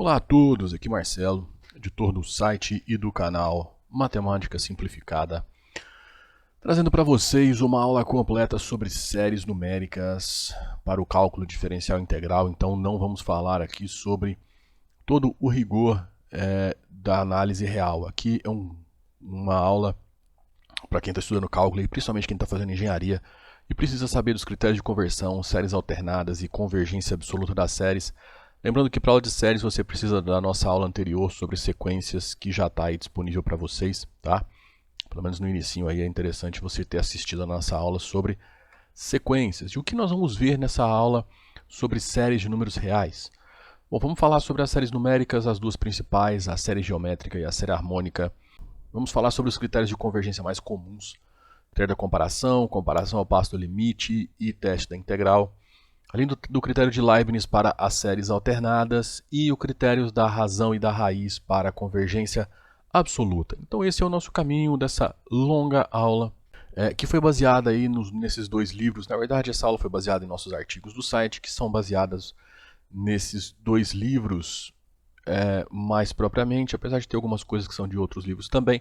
Olá a todos, aqui Marcelo, editor do site e do canal Matemática Simplificada, trazendo para vocês uma aula completa sobre séries numéricas para o cálculo diferencial integral. Então não vamos falar aqui sobre todo o rigor da análise real. Aqui é uma aula para quem está estudando cálculo e principalmente quem está fazendo engenharia e precisa saber dos critérios de conversão, séries alternadas e convergência absoluta das séries. Lembrando que para aula de séries você precisa da nossa aula anterior sobre sequências, que já está aí disponível para vocês, tá? Pelo menos no inicinho aí é interessante você ter assistido a nossa aula sobre sequências. E o que nós vamos ver nessa aula sobre séries de números reais? Bom, vamos falar sobre as séries numéricas, as duas principais, a série geométrica e a série harmônica. Vamos falar sobre os critérios de convergência mais comuns, critério da comparação, comparação ao passo do limite e teste da integral. Além do critério de Leibniz para as séries alternadas e o critério da razão e da raiz para a convergência absoluta. Então esse é o nosso caminho dessa longa aula, que foi baseada aí nesses dois livros. Na verdade, essa aula foi baseada em nossos artigos do site, que são baseados nesses dois livros mais propriamente, apesar de ter algumas coisas que são de outros livros também.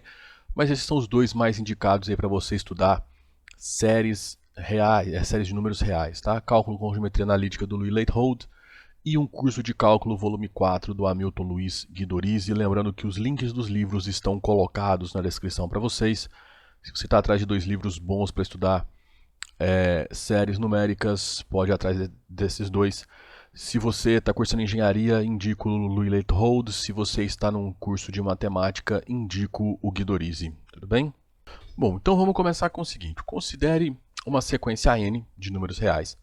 Mas esses são os dois mais indicados aí para você estudar séries reais, séries de números reais, tá? Cálculo com geometria analítica do Louis Leithold e um curso de cálculo volume 4 do Hamilton Luiz Guidorizi. Lembrando que os links dos livros estão colocados na descrição para vocês. Se você está atrás de dois livros bons para estudar séries numéricas, pode ir atrás desses dois. Se você está cursando engenharia, indico o Louis Leithold. Se você está num curso de matemática, indico o Guidorizi. Tudo bem? Bom, então vamos começar com o seguinte. Considere uma sequência n de números reais.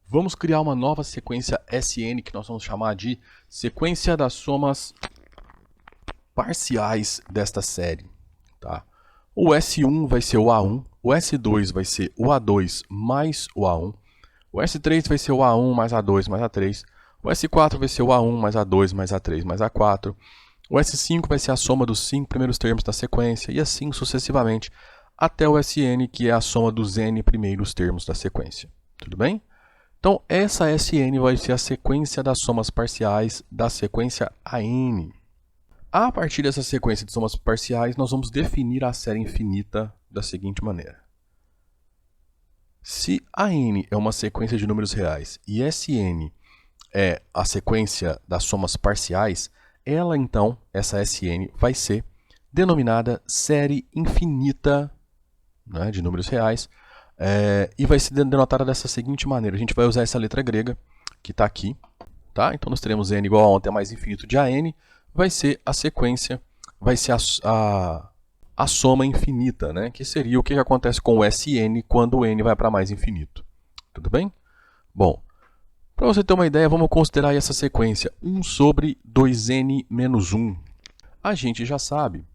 Vamos criar uma nova sequência Sn, que nós vamos chamar de sequência das somas parciais desta série. Tá? O S1 vai ser o A1, o S2 vai ser o A2 mais o A1, o S3 vai ser o A1 mais A2 mais A3, o S4 vai ser o A1 mais A2 mais A3 mais A4, o S5 vai ser a soma dos 5 primeiros termos da sequência e assim sucessivamente até o Sn, que é a soma dos n primeiros termos da sequência. Tudo bem? Então, essa Sn vai ser a sequência das somas parciais da sequência An. A partir dessa sequência de somas parciais, nós vamos definir a série infinita da seguinte maneira. Se An é uma sequência de números reais e Sn é a sequência das somas parciais, ela então, essa Sn, vai ser denominada série infinita, né, de números reais, e vai ser denotada dessa seguinte maneira. A gente vai usar essa letra grega, que está aqui. Tá? Então nós teremos n igual a 1 até mais infinito de An, vai ser a sequência, vai ser a soma infinita, né, que seria o que acontece com o Sn quando o n vai para mais infinito. Tudo bem? Bom, para você ter uma ideia, vamos considerar essa sequência 1 sobre 2n menos 1. A gente já sabe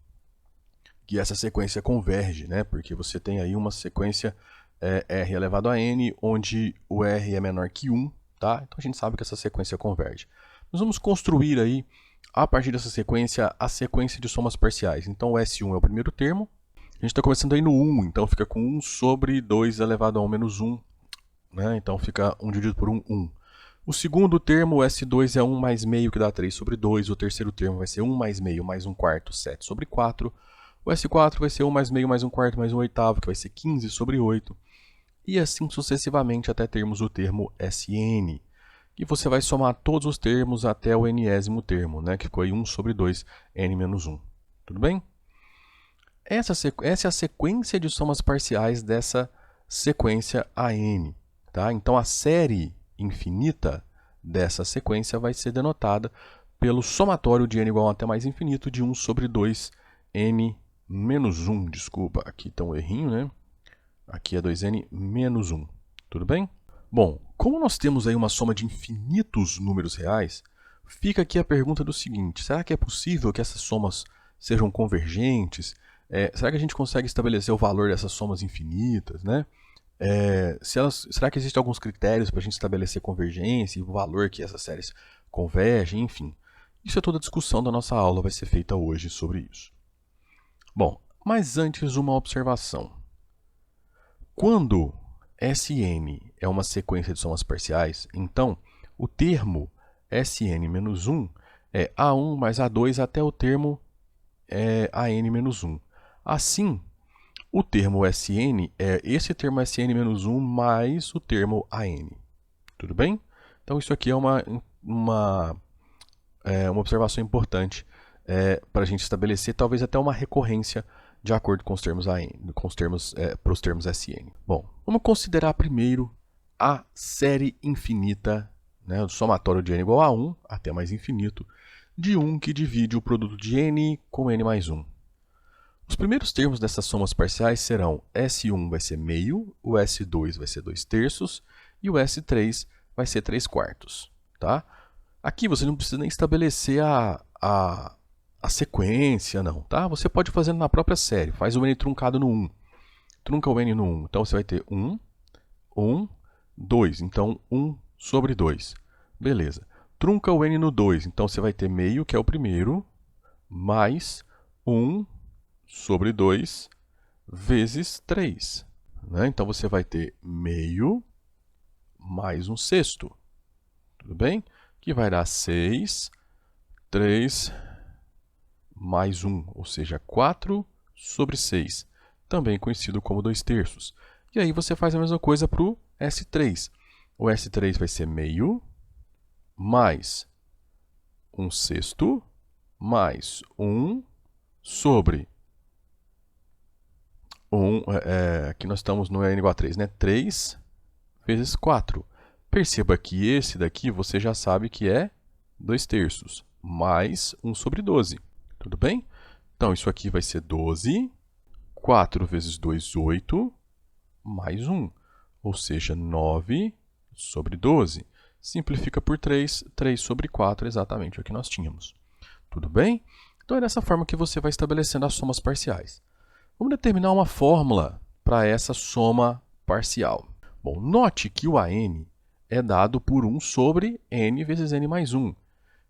que essa sequência converge, né? Porque você tem aí uma sequência r elevado a n, onde o r é menor que 1, tá? Então a gente sabe que essa sequência converge. Nós vamos construir aí, a partir dessa sequência, a sequência de somas parciais. Então o S1 é o primeiro termo, a gente está começando aí no 1, então fica com 1 sobre 2 elevado a 1 menos 1, né? Então fica 1 dividido por 1, 1. O segundo termo, o S2, é 1 mais meio, que dá 3 sobre 2. O terceiro termo vai ser 1 mais meio mais 1 quarto, 7 sobre 4. O S4 vai ser 1 mais meio mais 1 quarto mais 1 oitavo, que vai ser 15 sobre 8. E assim sucessivamente até termos o termo Sn. E você vai somar todos os termos até o nésimo termo, né, que ficou aí 1 sobre 2, n menos 1. Tudo bem? Essa é a sequência de somas parciais dessa sequência An. Tá? Então a série infinita dessa sequência vai ser denotada pelo somatório de n igual a até mais infinito de 1 sobre 2, n menos 1, desculpa, aqui está um errinho, né? Aqui é 2n menos 1, tudo bem? Bom, como nós temos aí uma soma de infinitos números reais, fica aqui a pergunta do seguinte: será que é possível que essas somas sejam convergentes? Será que a gente consegue estabelecer o valor dessas somas infinitas, né? Será que existem alguns critérios para a gente estabelecer convergência e o valor que essas séries convergem, enfim. Isso é toda a discussão da nossa aula, vai ser feita hoje sobre isso. Bom, mas antes uma observação. Quando Sn é uma sequência de somas parciais, então o termo Sn menos 1 é A1 mais A2 até o termo AN-1. Assim, o termo SN é esse termo SN-1 mais o termo AN. Tudo bem? Então, isso aqui é uma observação importante para a gente estabelecer talvez até uma recorrência de acordo com os termos AN, para os termos SN. Bom, vamos considerar primeiro a série infinita, né, o somatório de n igual a 1 até mais infinito, de 1 que divide o produto de n com n mais 1. Os primeiros termos dessas somas parciais serão S1 vai ser meio, o S2 vai ser 2/3 e o S3 vai ser 3/4. Tá? Aqui você não precisa nem estabelecer a sequência, não. Tá? Você pode fazer na própria série. Faz o n truncado no 1. Trunca o n no 1. Então você vai ter 1, 1, 2. Então 1 sobre 2. Beleza. Trunca o n no 2. Então você vai ter meio, que é o primeiro, mais 1 sobre 2 vezes 3. Né? Então você vai ter meio mais 1/6. Tudo bem? Que vai dar 6, 3 mais 1, ou seja, 4 sobre 6, também conhecido como 2/3. E aí você faz a mesma coisa para o S3. O S3 vai ser meio mais 1/6 mais 1 sobre 1, aqui nós estamos no n igual a 3, né? 3 vezes 4. Perceba que esse daqui você já sabe que é 2/3, mais 1 sobre 12. Tudo bem? Então, isso aqui vai ser 12, 4 vezes 2, 8, mais 1, ou seja, 9 sobre 12. Simplifica por 3, 3 sobre 4, exatamente o que nós tínhamos. Tudo bem? Então, é dessa forma que você vai estabelecendo as somas parciais. Vamos determinar uma fórmula para essa soma parcial. Bom, note que o AN é dado por 1 sobre n vezes n mais 1,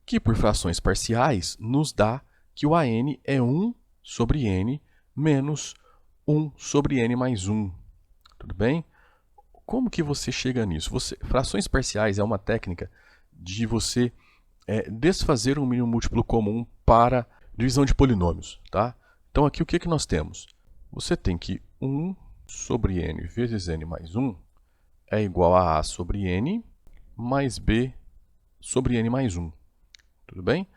que por frações parciais nos dá que o AN é 1 sobre n menos 1 sobre n mais 1. Tudo bem? Como que você chega nisso? Frações parciais é uma técnica de você desfazer um mínimo múltiplo comum para divisão de polinômios. Tá? Então, aqui o que nós temos? Você tem que 1 sobre n vezes n mais 1 é igual a a sobre n mais b sobre n mais 1. Tudo bem?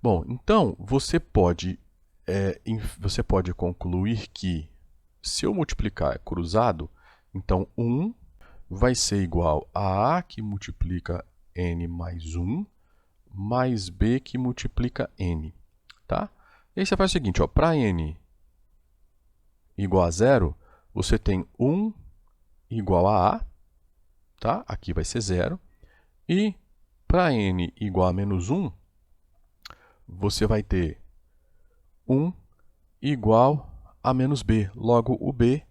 Bom, então, você pode concluir que, se eu multiplicar cruzado, então 1 vai ser igual a que multiplica n mais 1, mais b que multiplica n. Tá? E aí você faz o seguinte, para n igual a 0, você tem 1 igual a tá? Aqui vai ser 0. E para n igual a menos 1, você vai ter 1 igual a menos b. Logo, o b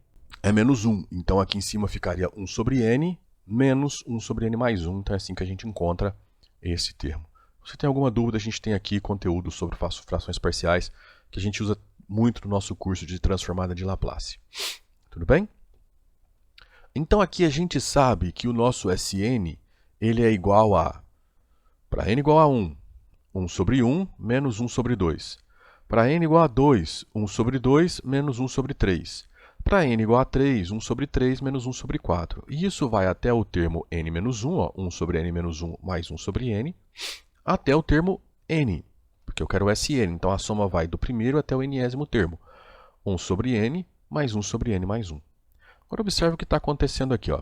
é menos 1. Então, aqui em cima ficaria 1 sobre n menos 1 sobre n mais 1. Então, é assim que a gente encontra esse termo. Se você tem alguma dúvida, a gente tem aqui conteúdo sobre frações parciais que a gente usa muito no nosso curso de transformada de Laplace. Tudo bem? Então, aqui a gente sabe que o nosso SN ele é igual a, para n igual a 1, 1 sobre 1 menos 1 sobre 2. Para n igual a 2, 1 sobre 2 menos 1 sobre 3. Para n igual a 3, 1 sobre 3 menos 1 sobre 4. E isso vai até o termo n menos 1, ó, 1 sobre n menos 1 mais 1 sobre n, até o termo n, porque eu quero o SN. Então, a soma vai do primeiro até o nésimo termo. 1 sobre n mais 1 sobre n mais 1. Agora, observe o que está acontecendo aqui. Ó.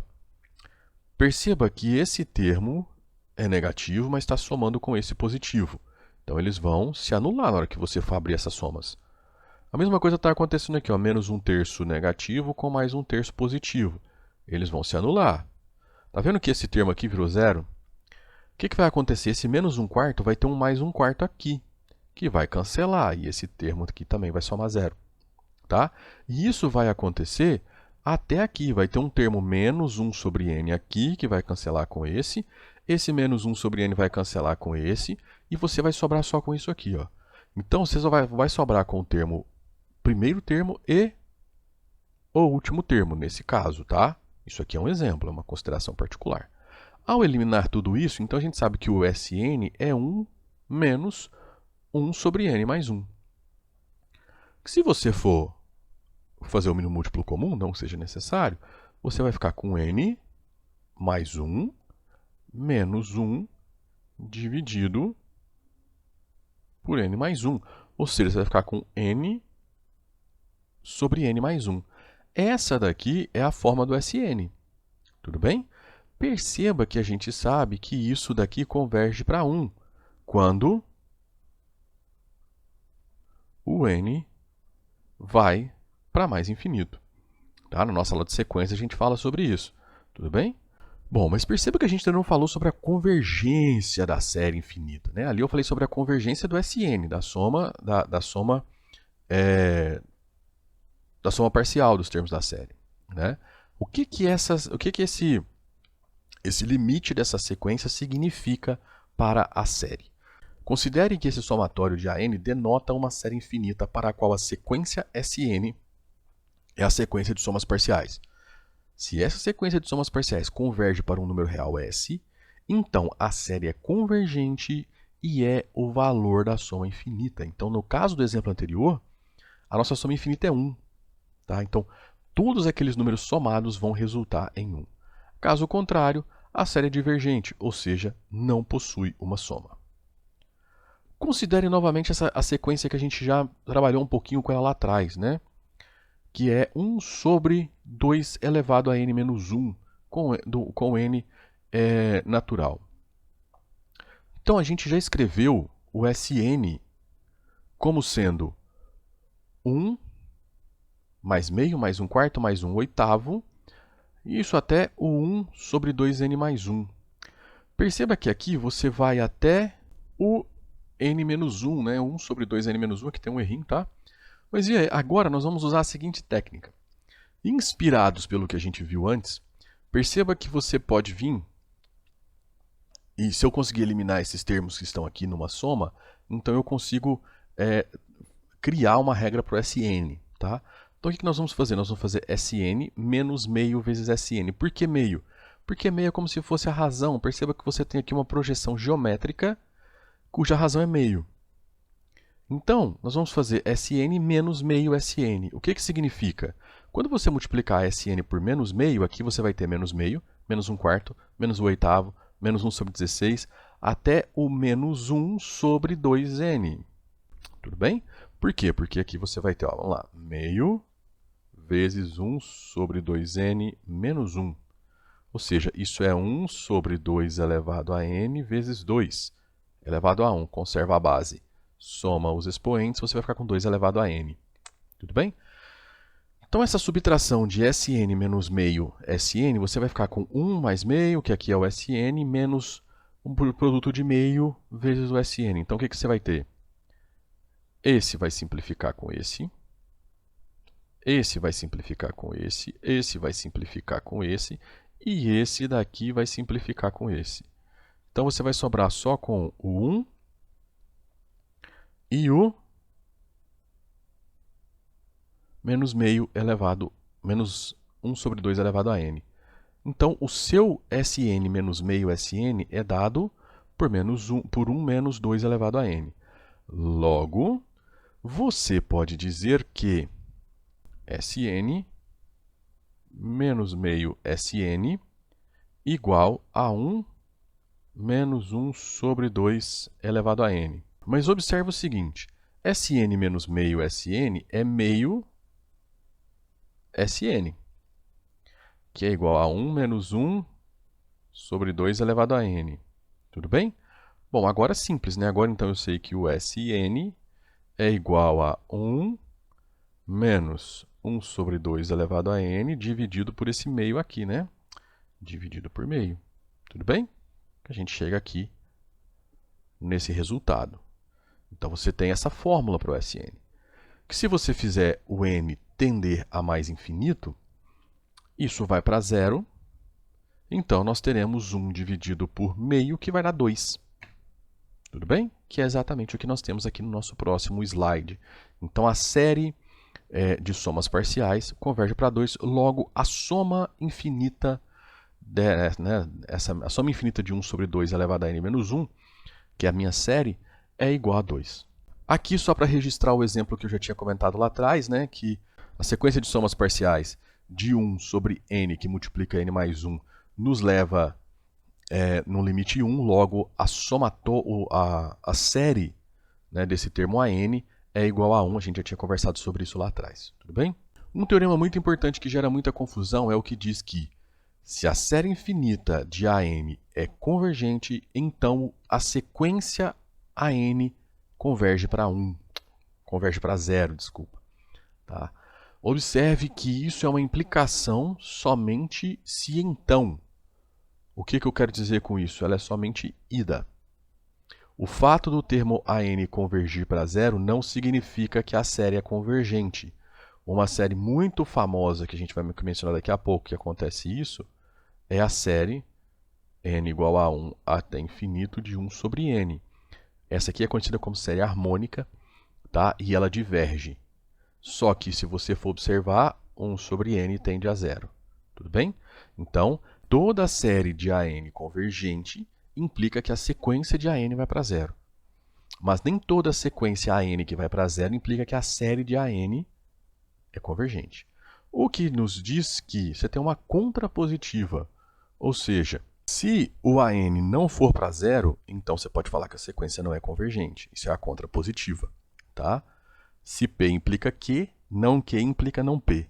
Perceba que esse termo é negativo, mas está somando com esse positivo. Então, eles vão se anular na hora que você for abrir essas somas. A mesma coisa está acontecendo aqui, ó, menos 1/3 negativo com mais 1/3 positivo. Eles vão se anular. Está vendo que esse termo aqui virou zero? O que vai acontecer? Esse menos 1/4 vai ter um mais 1/4 aqui, que vai cancelar, e esse termo aqui também vai somar zero. Tá? E isso vai acontecer até aqui. Vai ter um termo menos 1 sobre n aqui, que vai cancelar com esse. Esse menos 1 sobre n vai cancelar com esse. E você vai sobrar só com isso aqui. Ó. Então, você só vai sobrar com o termo, primeiro termo e o último termo, nesse caso. Tá? Isso aqui é um exemplo, é uma consideração particular. Ao eliminar tudo isso, então a gente sabe que o SN é 1 menos 1 sobre n mais 1. Se você for fazer o mínimo múltiplo comum, não seja necessário, você vai ficar com n mais 1 menos 1 dividido por n mais 1. Ou seja, você vai ficar com n sobre n mais 1. Essa daqui é a forma do SN. Tudo bem? Perceba que a gente sabe que isso daqui converge para 1, quando o n vai para mais infinito. Tá? Na nossa aula de sequência a gente fala sobre isso. Tudo bem? Bom, mas perceba que a gente ainda não falou sobre a convergência da série infinita. Né? Ali eu falei sobre a convergência do SN, da soma parcial dos termos da série. Né? O que esse limite dessa sequência significa para a série? Considere que esse somatório de AN denota uma série infinita para a qual a sequência SN é a sequência de somas parciais. Se essa sequência de somas parciais converge para um número real S, então a série é convergente e é o valor da soma infinita. Então, no caso do exemplo anterior, a nossa soma infinita é 1. Tá? Então, todos aqueles números somados vão resultar em 1. Caso contrário, a série é divergente, ou seja, não possui uma soma. Considere novamente a sequência que a gente já trabalhou um pouquinho com ela lá atrás, né? Que é 1 sobre 2 elevado a n menos 1, com n natural. Então, a gente já escreveu o Sn como sendo 1 mais meio, mais 1 quarto, mais 1 oitavo, e isso até o 1 sobre 2n mais 1. Perceba que aqui você vai até o n menos 1, né? 1 sobre 2n menos 1, aqui tem um errinho, tá? Mas e aí? Agora nós vamos usar a seguinte técnica. Inspirados pelo que a gente viu antes, perceba que você pode vir, e se eu conseguir eliminar esses termos que estão aqui numa soma, então eu consigo criar uma regra para o Sn. Tá? Então o que nós vamos fazer? Nós vamos fazer Sn menos meio vezes Sn. Por que meio? Porque meio é como se fosse a razão. Perceba que você tem aqui uma projeção geométrica cuja razão é meio. Então, nós vamos fazer Sn menos meio Sn. O que significa? Quando você multiplicar Sn por menos meio, aqui você vai ter menos meio, menos 1 quarto, menos 1 oitavo, menos 1 sobre 16, até o menos 1 sobre 2n. Tudo bem? Por quê? Porque aqui você vai ter, ó, vamos lá, meio vezes 1 sobre 2n menos 1. Ou seja, isso é 1 sobre 2 elevado a n vezes 2 elevado a 1. Conserva a base. Soma os expoentes, você vai ficar com 2 elevado a n. Tudo bem? Então, essa subtração de Sn menos meio Sn, você vai ficar com 1 mais meio, que aqui é o Sn, menos um produto de meio vezes o Sn. Então, o que você vai ter? Esse vai simplificar com esse vai simplificar com esse vai simplificar com esse, e esse daqui vai simplificar com esse. Então, você vai sobrar só com o 1 e o menos meio elevado, menos 1 sobre 2 elevado a n. Então, o seu Sn menos meio Sn é dado por 1 menos 2 elevado a n. Logo, você pode dizer que Sn menos meio Sn igual a 1 menos 1 sobre 2 elevado a n. Mas observe o seguinte, Sn menos meio Sn é meio Sn, que é igual a 1 menos 1 sobre 2 elevado a n. Tudo bem? Bom, agora é simples, né? Agora então eu sei que o Sn é igual a 1 menos 1 sobre 2 elevado a n dividido por esse meio aqui, né? Dividido por meio. Tudo bem? A gente chega aqui nesse resultado. Então, você tem essa fórmula para o Sn. Que se você fizer o n tender a mais infinito, isso vai para zero. Então, nós teremos 1 dividido por meio, que vai dar 2. Tudo bem? Que é exatamente o que nós temos aqui no nosso próximo slide. Então, a série de somas parciais converge para 2. Logo, a soma infinita, a soma infinita de 1 sobre 2 elevado a n menos 1, que é a minha série, é igual a 2. Aqui, só para registrar o exemplo que eu já tinha comentado lá atrás, né, que a sequência de somas parciais de 1 sobre n, que multiplica n mais 1, nos leva no limite 1, logo a série, né, desse termo a n é igual a 1, a gente já tinha conversado sobre isso lá atrás, tudo bem? Um teorema muito importante que gera muita confusão é o que diz que se a série infinita de AN é convergente, então a sequência AN converge para 1, converge para 0, desculpa. Tá? Observe que isso é uma implicação somente se então. O que eu quero dizer com isso? Ela é somente ida. O fato do termo AN convergir para 0 não significa que a série é convergente. Uma série muito famosa que a gente vai mencionar daqui a pouco que acontece isso é a série n igual a 1 até infinito de 1 sobre n. Essa aqui é conhecida como série harmônica, tá? E ela diverge. Só que se você for observar, 1 sobre n tende a 0. Tudo bem? Então, toda série de AN convergente implica que a sequência de AN vai para 0. Mas nem toda sequência AN que vai para 0 implica que a série de AN é convergente. O que nos diz que você tem uma contrapositiva. Ou seja, se o AN não for para 0, então você pode falar que a sequência não é convergente. Isso é a contrapositiva. Tá? Se P implica Q, não Q implica não P.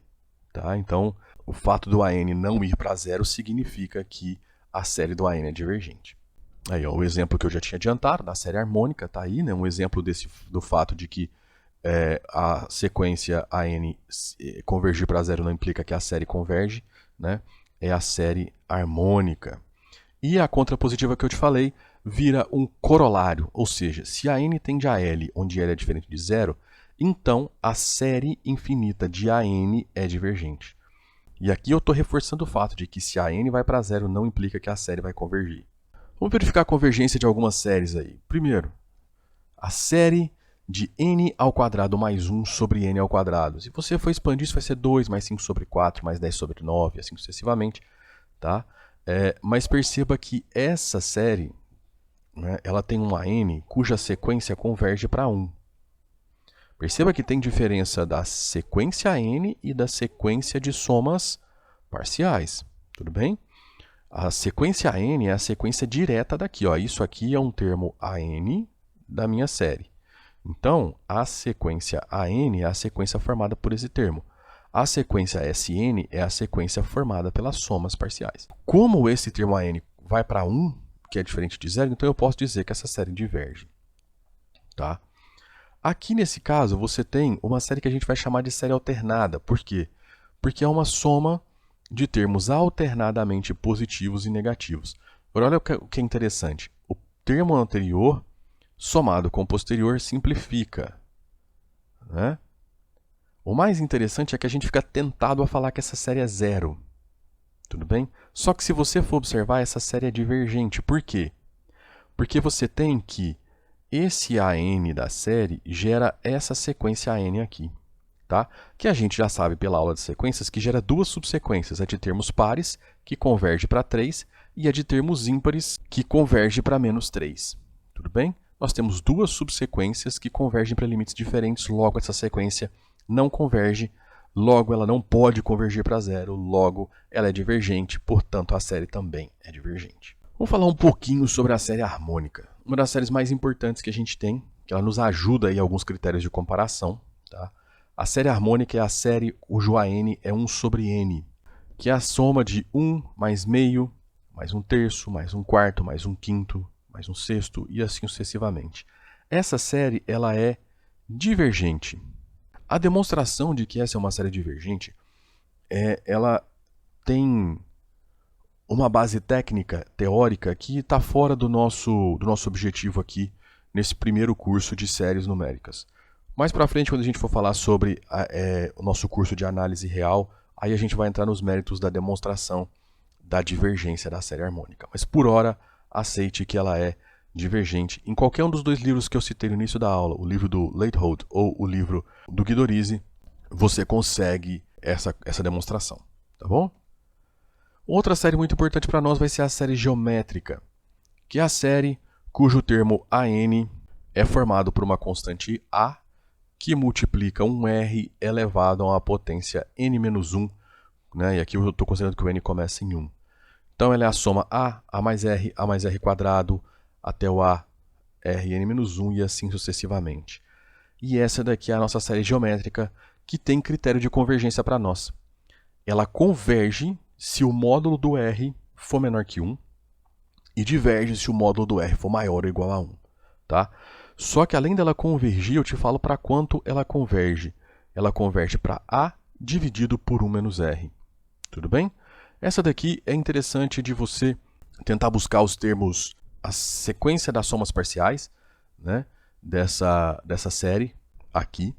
Tá? Então, o fato do AN não ir para 0 significa que a série do AN é divergente. Aí, ó, o exemplo que eu já tinha adiantado, da série harmônica, está aí, né? Um exemplo do fato de que a sequência AN convergir para 0 não implica que a série converge, né? É a série harmônica. E a contrapositiva que eu te falei vira um corolário, ou seja, se a n tende a L, onde L é diferente de 0, então a série infinita de AN é divergente. E aqui eu estou reforçando o fato de que se a n vai para 0 não implica que a série vai convergir. Vamos verificar a convergência de algumas séries aí. Primeiro, a série de n ao quadrado mais 1 sobre n ao quadrado. Se você for expandir, isso vai ser 2 mais 5 sobre 4, mais 10 sobre 9, assim sucessivamente. Tá? Mas perceba que essa série, né, ela tem uma n cuja sequência converge para 1. Perceba que tem diferença da sequência n e da sequência de somas parciais. Tudo bem? A sequência n é a sequência direta daqui. Ó. Isso aqui é um termo AN da minha série. Então, a sequência AN é a sequência formada por esse termo. A sequência SN é a sequência formada pelas somas parciais. Como esse termo AN vai para 1, que é diferente de 0, então eu posso dizer que essa série diverge. Tá? Aqui nesse caso, você tem uma série que a gente vai chamar de série alternada. Por quê? Porque é uma soma de termos alternadamente positivos e negativos. Agora, olha o que é interessante. O termo anterior somado com o posterior simplifica. Né? O mais interessante é que a gente fica tentado a falar que essa série é 0. Tudo bem? Só que se você for observar, essa série é divergente. Por quê? Porque você tem que esse AN da série gera essa sequência AN aqui. Tá? Que a gente já sabe pela aula de sequências que gera duas subsequências. A de termos pares, que converge para 3, e a de termos ímpares, que converge para menos 3. Tudo bem? Nós temos duas subsequências que convergem para limites diferentes, logo essa sequência não converge, logo ela não pode convergir para 0, logo ela é divergente, portanto a série também é divergente. Vamos falar um pouquinho sobre a série harmônica. Uma das séries mais importantes que a gente tem, que ela nos ajuda em alguns critérios de comparação. Tá? A série harmônica é a série cujo AN é 1 sobre n, que é a soma de 1 mais meio, mais 1/3, mais 1/4, mais 1/5, mais 1/6 e assim sucessivamente. Essa série ela é divergente. A demonstração de que essa é uma série divergente, ela tem uma base técnica, teórica, que está fora do nosso objetivo aqui, nesse primeiro curso de séries numéricas. Mais para frente, quando a gente for falar sobre o nosso curso de análise real, aí a gente vai entrar nos méritos da demonstração da divergência da série harmônica. Mas por hora, aceite que ela é divergente. Em qualquer um dos dois livros que eu citei no início da aula, o livro do Leitholt ou o livro do Guidorizi, você consegue essa demonstração. Tá bom? Outra série muito importante para nós vai ser a série geométrica, que é a série cujo termo AN é formado por uma constante A que multiplica um R elevado a uma potência n-1, né? E aqui eu estou considerando que o n começa em 1. Então, ela é a soma A mais R quadrado, até o A, R, n-1 e assim sucessivamente. E essa daqui é a nossa série geométrica que tem critério de convergência para nós. Ela converge se o módulo do R for menor que 1 e diverge se o módulo do R for maior ou igual a 1. Tá? Só que além dela convergir, eu te falo para quanto ela converge. Ela converge para A dividido por 1 menos R. Tudo bem? Essa daqui é interessante de você tentar buscar os termos, a sequência das somas parciais, né, dessa série aqui.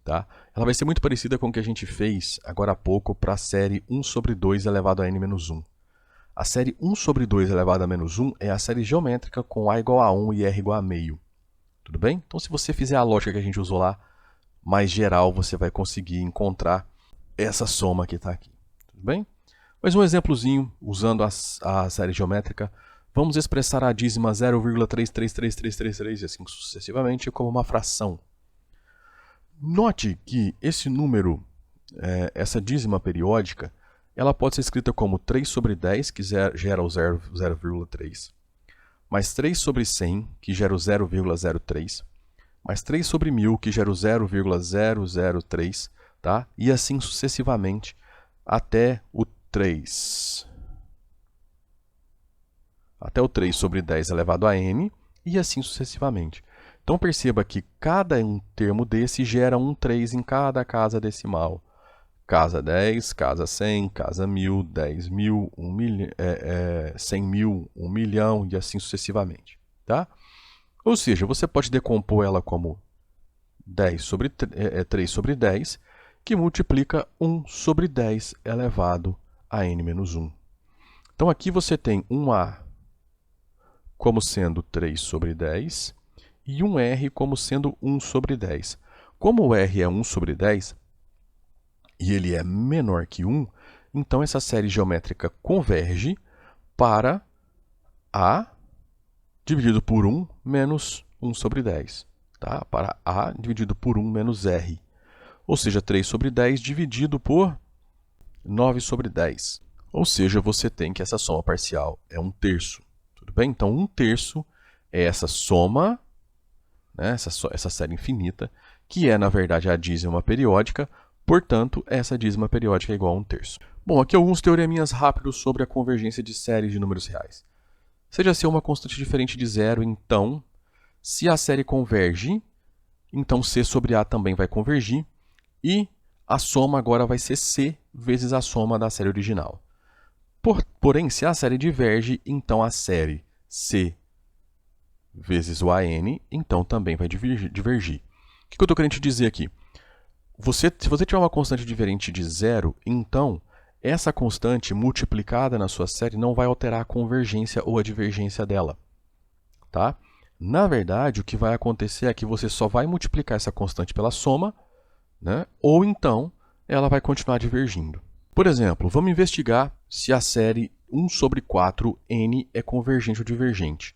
Tá? Ela vai ser muito parecida com o que a gente fez agora há pouco para a série 1 sobre 2 elevado a n-1. A série 1 sobre 2 elevado a menos 1 é a série geométrica com A igual a 1 e R igual a meio. Tudo bem? Então, se você fizer a lógica que a gente usou lá, mais geral, você vai conseguir encontrar essa soma que está aqui. Tudo bem? Mais um exemplozinho, usando a série geométrica, vamos expressar a dízima 0,333333 e assim sucessivamente como uma fração. Note que esse número, essa dízima periódica, ela pode ser escrita como 3 sobre 10, que gera o 0,3, mais 3 sobre 100, que gera o 0,03, mais 3 sobre 1000, que gera o 0,003, tá? E assim sucessivamente até o 3. Até o 3 sobre 10 elevado a n, e assim sucessivamente. Então perceba que cada um termo desse gera um 3 em cada casa decimal. Casa 10, casa 100, casa 1000, 10 mil, 100 mil, 1 milhão e assim sucessivamente. Tá? Ou seja, você pode decompor ela como 3 sobre 10, que multiplica 1 sobre 10 elevado a n-1. Então aqui você tem um A como sendo 3 sobre 10 e um R como sendo 1 sobre 10. Como o R é 1 sobre 10 e ele é menor que 1, então essa série geométrica converge para A dividido por 1 menos 1 sobre 10. Tá? Para A dividido por 1 menos R. Ou seja, 3 sobre 10 dividido por 9 sobre 10. Ou seja, você tem que essa soma parcial é 1/3. Tudo bem? Então, 1/3 é essa soma, né, essa série infinita, que é, na verdade, a dízima periódica. Portanto, essa dízima periódica é igual a 1/3. Bom, aqui alguns teoreminhas rápidos sobre a convergência de séries de números reais. Seja C uma constante diferente de zero, então, se a série converge, então C sobre A também vai convergir, e a soma agora vai ser C vezes a soma da série original. Porém, se a série diverge, então a série C vezes o AN, então também vai divergir. O que eu estou querendo te dizer aqui? Se você tiver uma constante diferente de zero, então essa constante multiplicada na sua série não vai alterar a convergência ou a divergência dela. Tá? Na verdade, o que vai acontecer é que você só vai multiplicar essa constante pela soma, né? Ou então ela vai continuar divergindo. Por exemplo, vamos investigar se a série 1 sobre 4n é convergente ou divergente.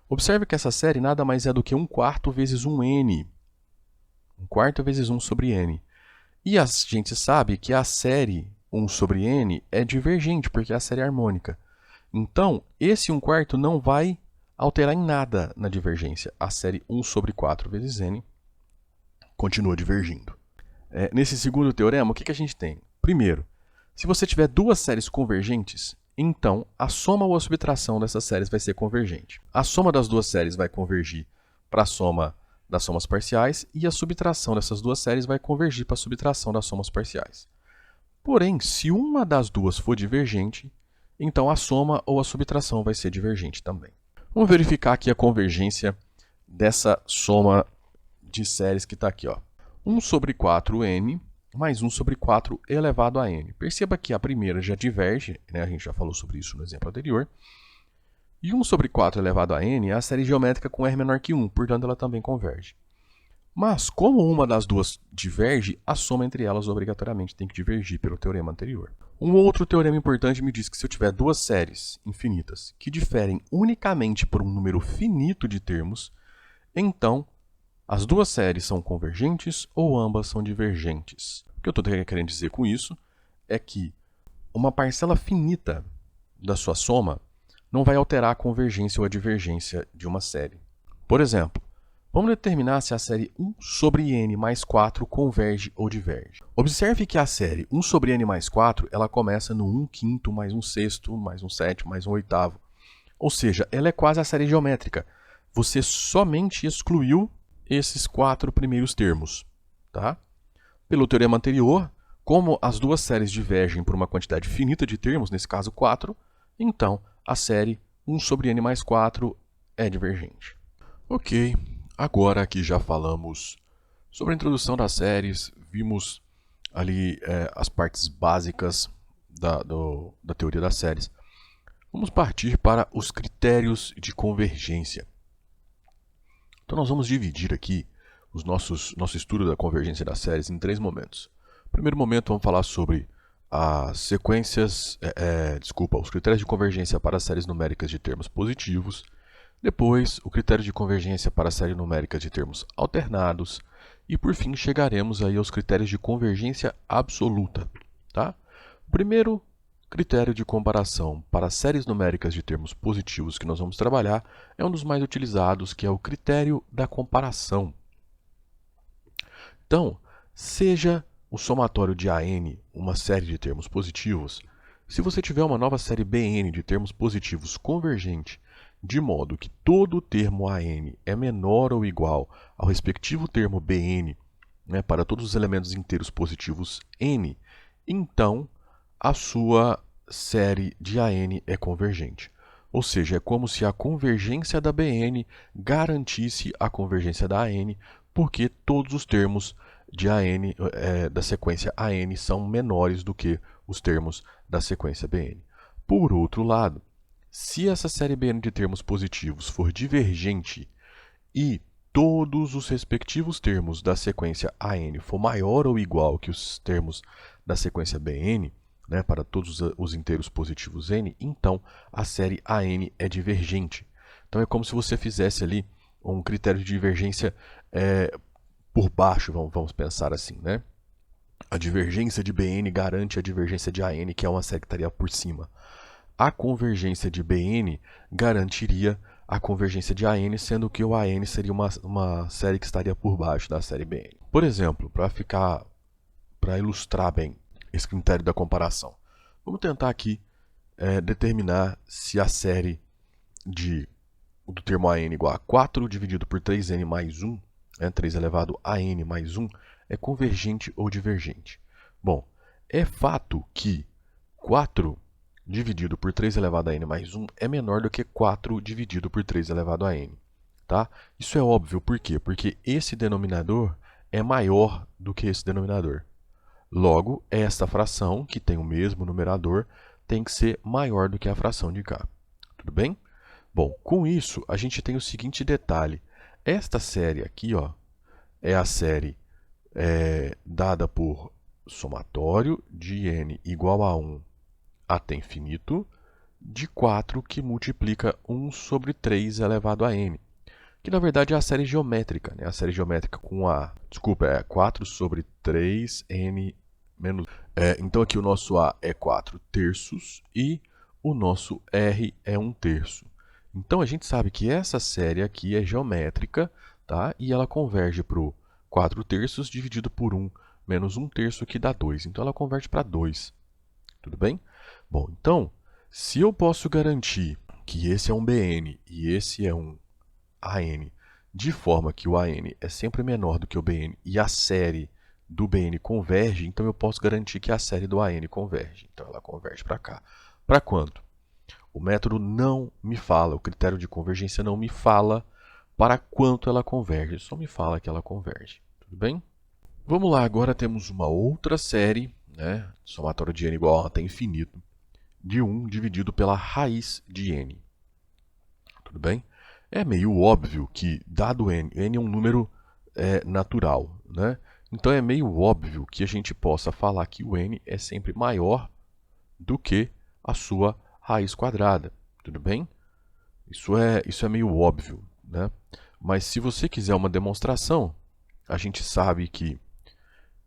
Observe que essa série nada mais é do que 1/4 vezes 1n. 1/4 vezes 1 sobre n. E a gente sabe que a série 1 sobre n é divergente, porque é a série harmônica. Então, esse 1/4 não vai alterar em nada na divergência. A série 1 sobre 4 vezes n continua divergindo. Nesse segundo teorema, o que a gente tem? Primeiro, se você tiver duas séries convergentes, então a soma ou a subtração dessas séries vai ser convergente. A soma das duas séries vai convergir para a soma das somas parciais e a subtração dessas duas séries vai convergir para a subtração das somas parciais. Porém, se uma das duas for divergente, então a soma ou a subtração vai ser divergente também. Vamos verificar aqui a convergência dessa soma de séries que está aqui. 1 sobre 4n mais 1 sobre 4 elevado a n. Perceba que a primeira já diverge, né? A gente já falou sobre isso no exemplo anterior. E 1 sobre 4 elevado a n é a série geométrica com r menor que 1, portanto ela também converge. Mas, como uma das duas diverge, a soma entre elas obrigatoriamente tem que divergir pelo teorema anterior. Um outro teorema importante me diz que se eu tiver duas séries infinitas que diferem unicamente por um número finito de termos, então As duas séries são convergentes ou ambas são divergentes. O que eu estou querendo dizer com isso é que uma parcela finita da sua soma não vai alterar a convergência ou a divergência de uma série. Por exemplo, vamos determinar se a série 1 sobre n mais 4 converge ou diverge. Observe que a série 1 sobre n mais 4 ela começa no 1/5 mais 1/6 mais 1/7 mais 1/8. Ou seja, ela é quase a série geométrica. Você somente excluiu esses 4 primeiros termos. Tá? Pelo teorema anterior, como as duas séries divergem por uma quantidade finita de termos, nesse caso 4, então a série 1 sobre n mais 4 é divergente. Ok, agora que já falamos sobre a introdução das séries, vimos ali as partes básicas da teoria das séries, vamos partir para os critérios de convergência. Então nós vamos dividir aqui nosso estudo da convergência das séries em 3 momentos. No primeiro momento vamos falar sobre as sequências, os critérios de convergência para as séries numéricas de termos positivos. Depois, o critério de convergência para a série numérica de termos alternados. E, por fim, chegaremos aí aos critérios de convergência absoluta. Tá? O primeiro critério de comparação para séries numéricas de termos positivos que nós vamos trabalhar é um dos mais utilizados, que é o critério da comparação. Então, seja o somatório de AN uma série de termos positivos, se você tiver uma nova série BN de termos positivos convergente, de modo que todo o termo AN é menor ou igual ao respectivo termo BN, né, para todos os elementos inteiros positivos N, então a sua série de AN é convergente. Ou seja, é como se a convergência da BN garantisse a convergência da AN, porque todos os termos de AN, da sequência AN são menores do que os termos da sequência BN. Por outro lado, se essa série BN de termos positivos for divergente e todos os respectivos termos da sequência AN for maior ou igual que os termos da sequência BN, né, para todos os inteiros positivos N, então a série AN é divergente. Então é como se você fizesse ali um critério de divergência por baixo, vamos pensar assim, né? A divergência de BN garante a divergência de AN, que é uma série que estaria por cima. A convergência de BN garantiria a convergência de AN, sendo que o AN seria uma série que estaria por baixo da série BN. Por exemplo, para ilustrar bem esse critério da comparação, vamos tentar aqui determinar se a série do termo AN igual a 4 dividido por 3n mais 1, 3 elevado a n mais 1, é convergente ou divergente. Bom, é fato que 4 dividido por 3 elevado a n mais 1 é menor do que 4 dividido por 3 elevado a n. Tá? Isso é óbvio, por quê? Porque esse denominador é maior do que esse denominador. Logo, esta fração, que tem o mesmo numerador, tem que ser maior do que a fração de cá. Tudo bem? Bom, com isso, a gente tem o seguinte detalhe. Esta série aqui, ó, é a série dada por somatório de n igual a 1 até infinito, de 4 que multiplica 1 sobre 3 elevado a n, que na verdade é a série geométrica, né? A série geométrica com a... Desculpa, é 4 sobre 3n menos... então aqui o nosso a é 4 terços e o nosso r é 1 terço. Então a gente sabe que essa série aqui é geométrica, tá? E ela converge para o 4 terços dividido por 1 menos 1 terço, que dá 2. Então ela converge para 2. Tudo bem? Bom, então, se eu posso garantir que esse é um BN e esse é um AN, de forma que o AN é sempre menor do que o BN e a série do BN converge, então eu posso garantir que a série do AN converge. Então ela converge para cá. Para quanto? O método não me fala, o critério de convergência não me fala para quanto ela converge, só me fala que ela converge. Tudo bem? Vamos lá, agora temos uma outra série, né? Somatório de n igual a até infinito, de 1 dividido pela raiz de n. Tudo bem? É meio óbvio que, dado n é um número natural, né? Então é meio óbvio que a gente possa falar que o n é sempre maior do que a sua raiz quadrada. Tudo bem? Isso é meio óbvio, né? Mas se você quiser uma demonstração, a gente sabe que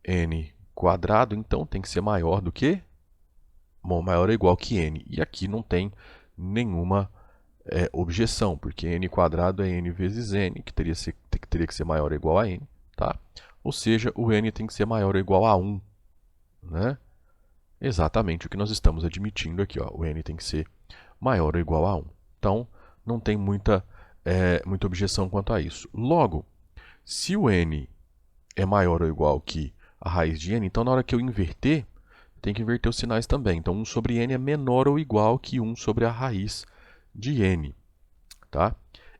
n quadrado, então, tem que ser maior do que? Bom, maior ou igual que n. E aqui não tem nenhuma objeção, porque n quadrado é n vezes n, que teria que ser maior ou igual a n. Tá? Ou seja, o n tem que ser maior ou igual a 1. Né? Exatamente o que nós estamos admitindo aqui. Ó. O n tem que ser maior ou igual a 1. Então, não tem muita objeção quanto a isso. Logo, se o n é maior ou igual que a raiz de n, então na hora que eu inverter, tem que inverter os sinais também. Então, 1 sobre n é menor ou igual que 1 sobre a raiz de n. Tá?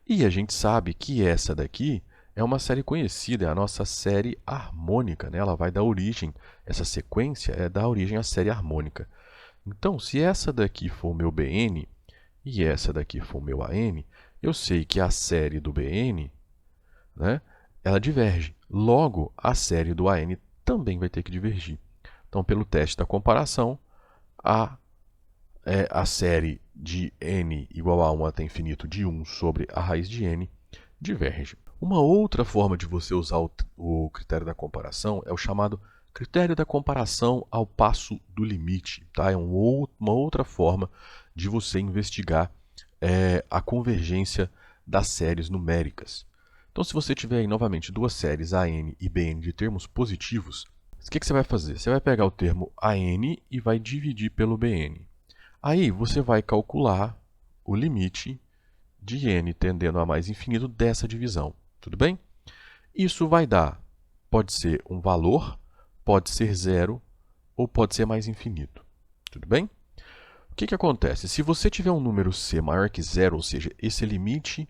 E a gente sabe que essa daqui é uma série conhecida, é a nossa série harmônica. Né? Ela vai dar origem, essa sequência dá origem à série harmônica. Então, se essa daqui for o meu Bn e essa daqui for o meu An, eu sei que a série do Bn, né, ela diverge. Logo, a série do An também vai ter que divergir. Então, pelo teste da comparação, a série de n igual a 1 até infinito de 1 sobre a raiz de n diverge. Uma outra forma de você usar o critério da comparação é o chamado critério da comparação ao passo do limite. Tá? É uma outra forma de você investigar a convergência das séries numéricas. Então, se você tiver aí, novamente, duas séries AN e BN de termos positivos, o que você vai fazer? Você vai pegar o termo AN e vai dividir pelo BN. Aí, você vai calcular o limite de n tendendo a mais infinito dessa divisão. Tudo bem? Isso vai dar, pode ser um valor, pode ser zero ou pode ser mais infinito. Tudo bem? O que acontece? Se você tiver um número c maior que zero, ou seja, esse limite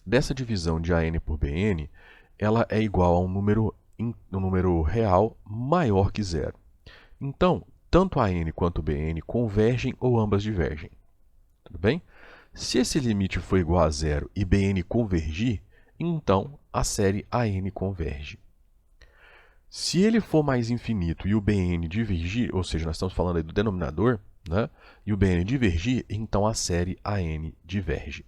dessa divisão de AN por BN, ela é igual a um número real maior que zero. Então, tanto AN quanto BN convergem ou ambas divergem. Tudo bem? Se esse limite for igual a zero e Bn convergir, então a série AN converge. Se ele for mais infinito e o Bn divergir, ou seja, nós estamos falando aí do denominador, né? E o Bn divergir, então a série AN diverge.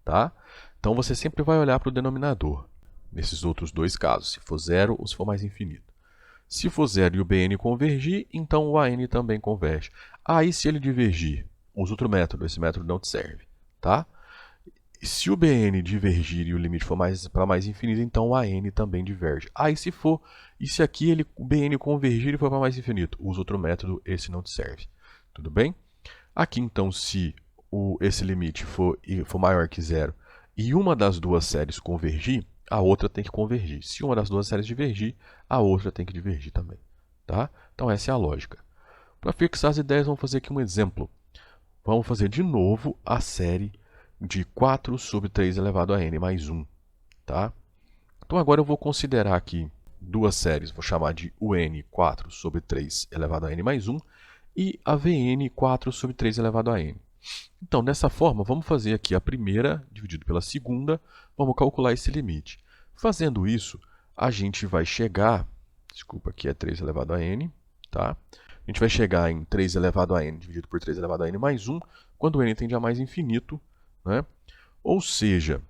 Tá? Então você sempre vai olhar para o denominador, nesses outros dois casos, se for zero ou se for mais infinito. Se for zero e o Bn convergir, então o AN também converge. Aí, se ele divergir, usa outro método, esse método não te serve. Tá? Se o Bn divergir e o limite for para mais infinito, então o AN também diverge. Aí, se aqui o Bn convergir e for para mais infinito, usa outro método, esse não te serve. Tudo bem? Aqui, então, se esse limite for maior que zero e uma das duas séries convergir, a outra tem que convergir. Se uma das duas séries divergir, a outra tem que divergir também. Tá? Então, essa é a lógica. Para fixar as ideias, vamos fazer aqui um exemplo. Vamos fazer de novo a série de 4 sobre 3 elevado a n mais 1. Tá? Então, agora eu vou considerar aqui duas séries. Vou chamar de UN 4 sobre 3 elevado a n mais 1 e a Vn 4 sobre 3 elevado a n. Então, dessa forma, vamos fazer aqui a primeira dividido pela segunda, vamos calcular esse limite. Fazendo isso, a gente vai chegar, desculpa, aqui é 3 elevado a n, tá? A gente vai chegar em 3 elevado a n dividido por 3 elevado a n mais 1, quando n tende a mais infinito, né? Ou seja,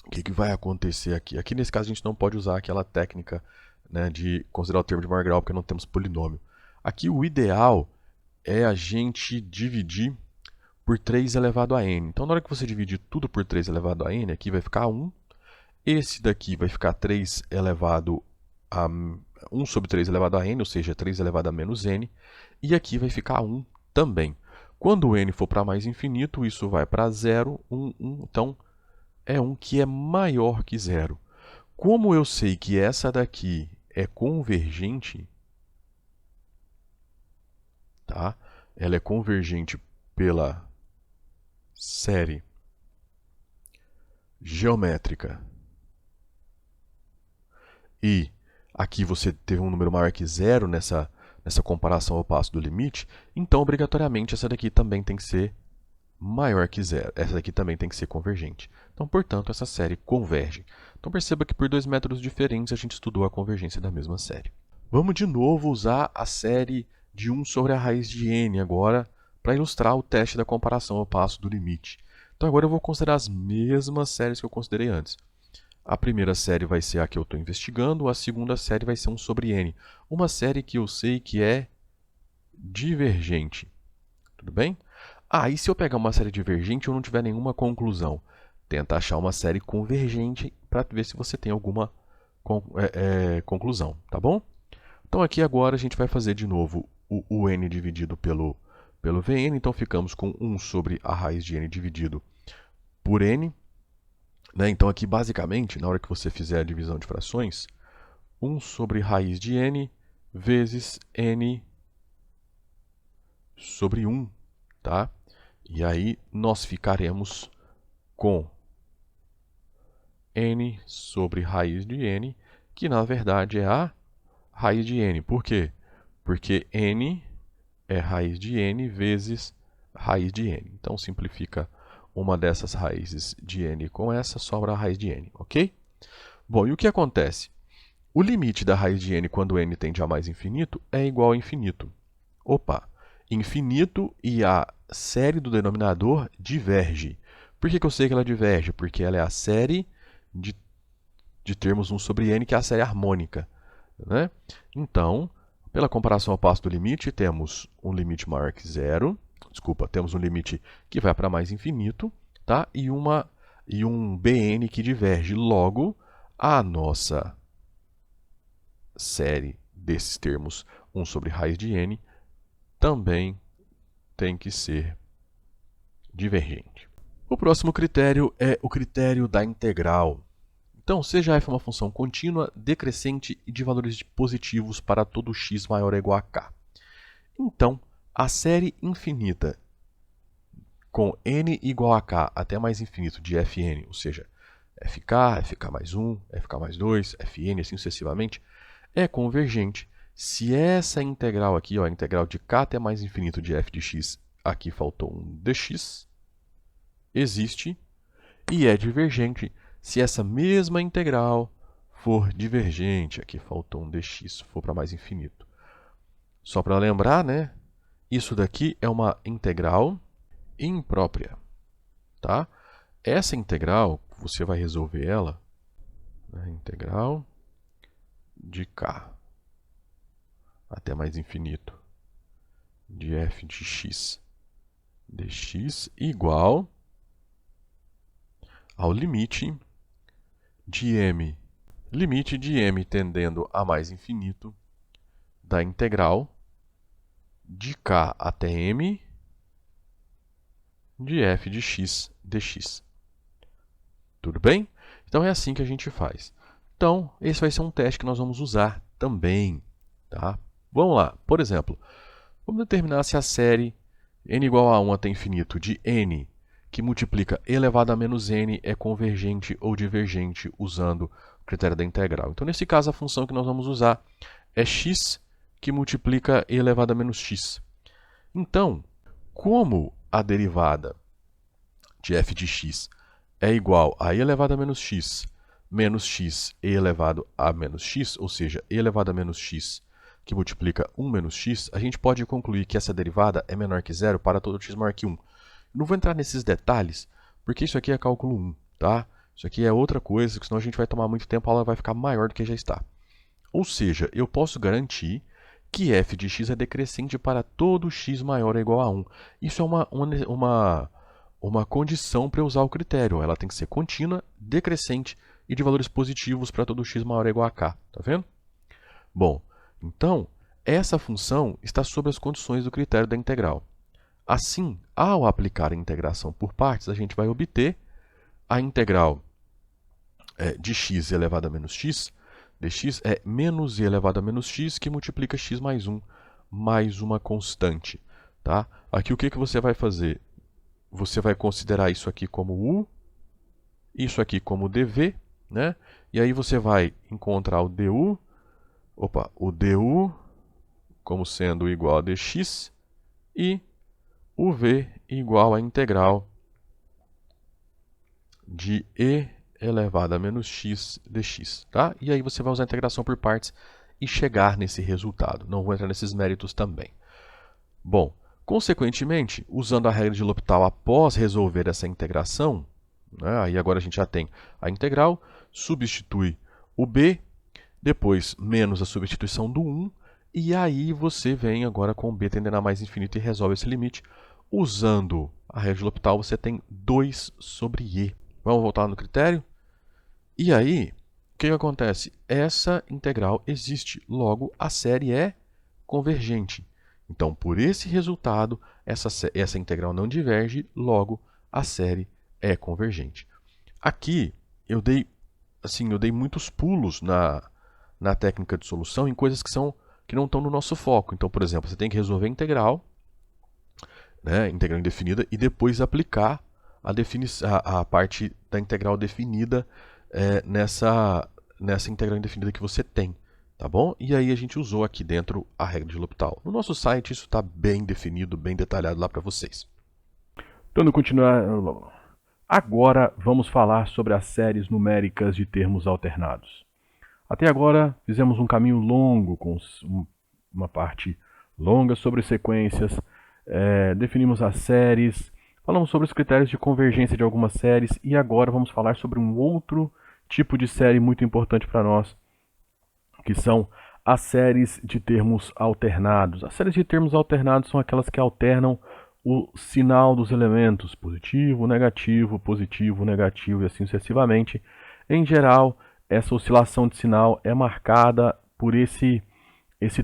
o que vai acontecer aqui? Aqui, nesse caso, a gente não pode usar aquela técnica, né, de considerar o termo de maior grau, porque não temos polinômio. Aqui, o ideal é a gente dividir por 3 elevado a n. Então, na hora que você dividir tudo por 3 elevado a n, aqui vai ficar 1. Esse daqui vai ficar 3 elevado a 1 sobre 3 elevado a n, ou seja, 3 elevado a menos n. E aqui vai ficar 1 também. Quando o n for para mais infinito, isso vai para 0, 1, 1. Então, é 1 que é maior que 0. Como eu sei que essa daqui é convergente, tá? Ela é convergente pela série geométrica e aqui você teve um número maior que 0 nessa comparação ao passo do limite, então obrigatoriamente essa daqui também tem que ser maior que 0. Essa daqui também tem que ser convergente. Então, portanto, essa série converge. Então perceba que por dois métodos diferentes a gente estudou a convergência da mesma série. Vamos de novo usar a série de 1 sobre a raiz de n agora para ilustrar o teste da comparação ao passo do limite. Então agora eu vou considerar as mesmas séries que eu considerei antes. A primeira série vai ser a que eu estou investigando, a segunda série vai ser 1 sobre n. Uma série que eu sei que é divergente. Tudo bem? E se eu pegar uma série divergente e eu não tiver nenhuma conclusão? Tenta achar uma série convergente para ver se você tem alguma conclusão, tá bom? Então aqui agora a gente vai fazer de novo o n dividido pelo Vn, então ficamos com 1 sobre a raiz de n dividido por n. Né? Então aqui basicamente, na hora que você fizer a divisão de frações, 1 sobre raiz de n vezes n sobre 1, tá? E aí nós ficaremos com n sobre raiz de n, que na verdade é a raiz de n. Por quê? Porque n é raiz de n vezes raiz de n. Então simplifica uma dessas raízes de n com essa, sobra a raiz de n, ok? Bom, e o que acontece? O limite da raiz de n quando n tende a mais infinito é igual a infinito. Opa! Infinito e a série do denominador diverge. Por que eu sei que ela diverge? Porque ela é a série de termos 1 sobre n, que é a série harmônica. Né? Então, pela comparação ao passo do limite, temos um limite maior que zero. Desculpa, temos um limite que vai para mais infinito, tá? E um bn que diverge. Logo, a nossa série desses termos 1 sobre raiz de n também tem que ser divergente. O próximo critério é o critério da integral. Então, seja f uma função contínua, decrescente e de valores positivos para todo x maior ou igual a k. Então, a série infinita com n igual a k até mais infinito de fn, ou seja, fk, fk mais 1, fk mais 2, fn, assim sucessivamente, é convergente se essa integral aqui, a integral de k até mais infinito de f de x, aqui faltou um dx, existe e é divergente se essa mesma integral for divergente, aqui faltou um dx, for para mais infinito. Só para lembrar, né? Isso daqui é uma integral imprópria, tá? Essa integral, você vai resolver ela, né? Integral de k até mais infinito de f de x dx igual ao limite de m tendendo a mais infinito da integral de k até m de f de x dx. Tudo bem? Então é assim que a gente faz. Então, esse vai ser um teste que nós vamos usar também. Tá? Vamos lá. Por exemplo, vamos determinar se a série n igual a 1 até infinito de n que multiplica elevado a menos n é convergente ou divergente usando o critério da integral. Então, nesse caso, a função que nós vamos usar é x que multiplica e elevado a menos x. Então, como a derivada de f de x é igual a e elevado a menos x e elevado a menos x, ou seja, e elevado a menos x que multiplica 1 menos x, a gente pode concluir que essa derivada é menor que zero para todo x maior que 1. Não vou entrar nesses detalhes, porque isso aqui é cálculo 1, tá? Isso aqui é outra coisa, senão a gente vai tomar muito tempo, a aula vai ficar maior do que já está. Ou seja, eu posso garantir que f de x é decrescente para todo x maior ou igual a 1. Isso é uma condição para eu usar o critério. Ela tem que ser contínua, decrescente e de valores positivos para todo x maior ou igual a k. Tá vendo? Bom, então, essa função está sob as condições do critério da integral. Assim, ao aplicar a integração por partes, a gente vai obter a integral de x elevado a menos x, dx é menos e elevado a menos x, que multiplica x mais 1, mais uma constante. Tá? Aqui o que você vai fazer? Você vai considerar isso aqui como u, isso aqui como dv, né? E aí você vai encontrar o du como sendo igual a dx e o v igual à integral de e elevado a menos x dx. Tá? E aí você vai usar a integração por partes e chegar nesse resultado. Não vou entrar nesses méritos também. Bom, consequentemente, usando a regra de L'Hopital após resolver essa integração, né, aí agora a gente já tem a integral substitui o b, depois menos a substituição do 1, e aí você vem agora com b tendendo a mais infinito e resolve esse limite. Usando a regra de L'Hopital, você tem 2 sobre e. Vamos voltar no critério? E aí, o que acontece? Essa integral existe, logo a série é convergente. Então, por esse resultado, essa integral não diverge, logo a série é convergente. Aqui, eu dei muitos pulos na técnica de solução em coisas que não estão no nosso foco. Então, por exemplo, você tem que resolver a integral, né, integral indefinida, e depois aplicar a parte da integral definida nessa integral indefinida que você tem. Tá bom? E aí a gente usou aqui dentro a regra de L'Hopital. No nosso site isso está bem definido, bem detalhado lá para vocês. Dando continuidade, agora vamos falar sobre as séries numéricas de termos alternados. Até agora fizemos um caminho longo, com uma parte longa sobre sequências, definimos as séries, falamos sobre os critérios de convergência de algumas séries e agora vamos falar sobre um outro tipo de série muito importante para nós, que são as séries de termos alternados. As séries de termos alternados são aquelas que alternam o sinal dos elementos, positivo, negativo, negativo e assim sucessivamente. Em geral, essa oscilação de sinal é marcada por esse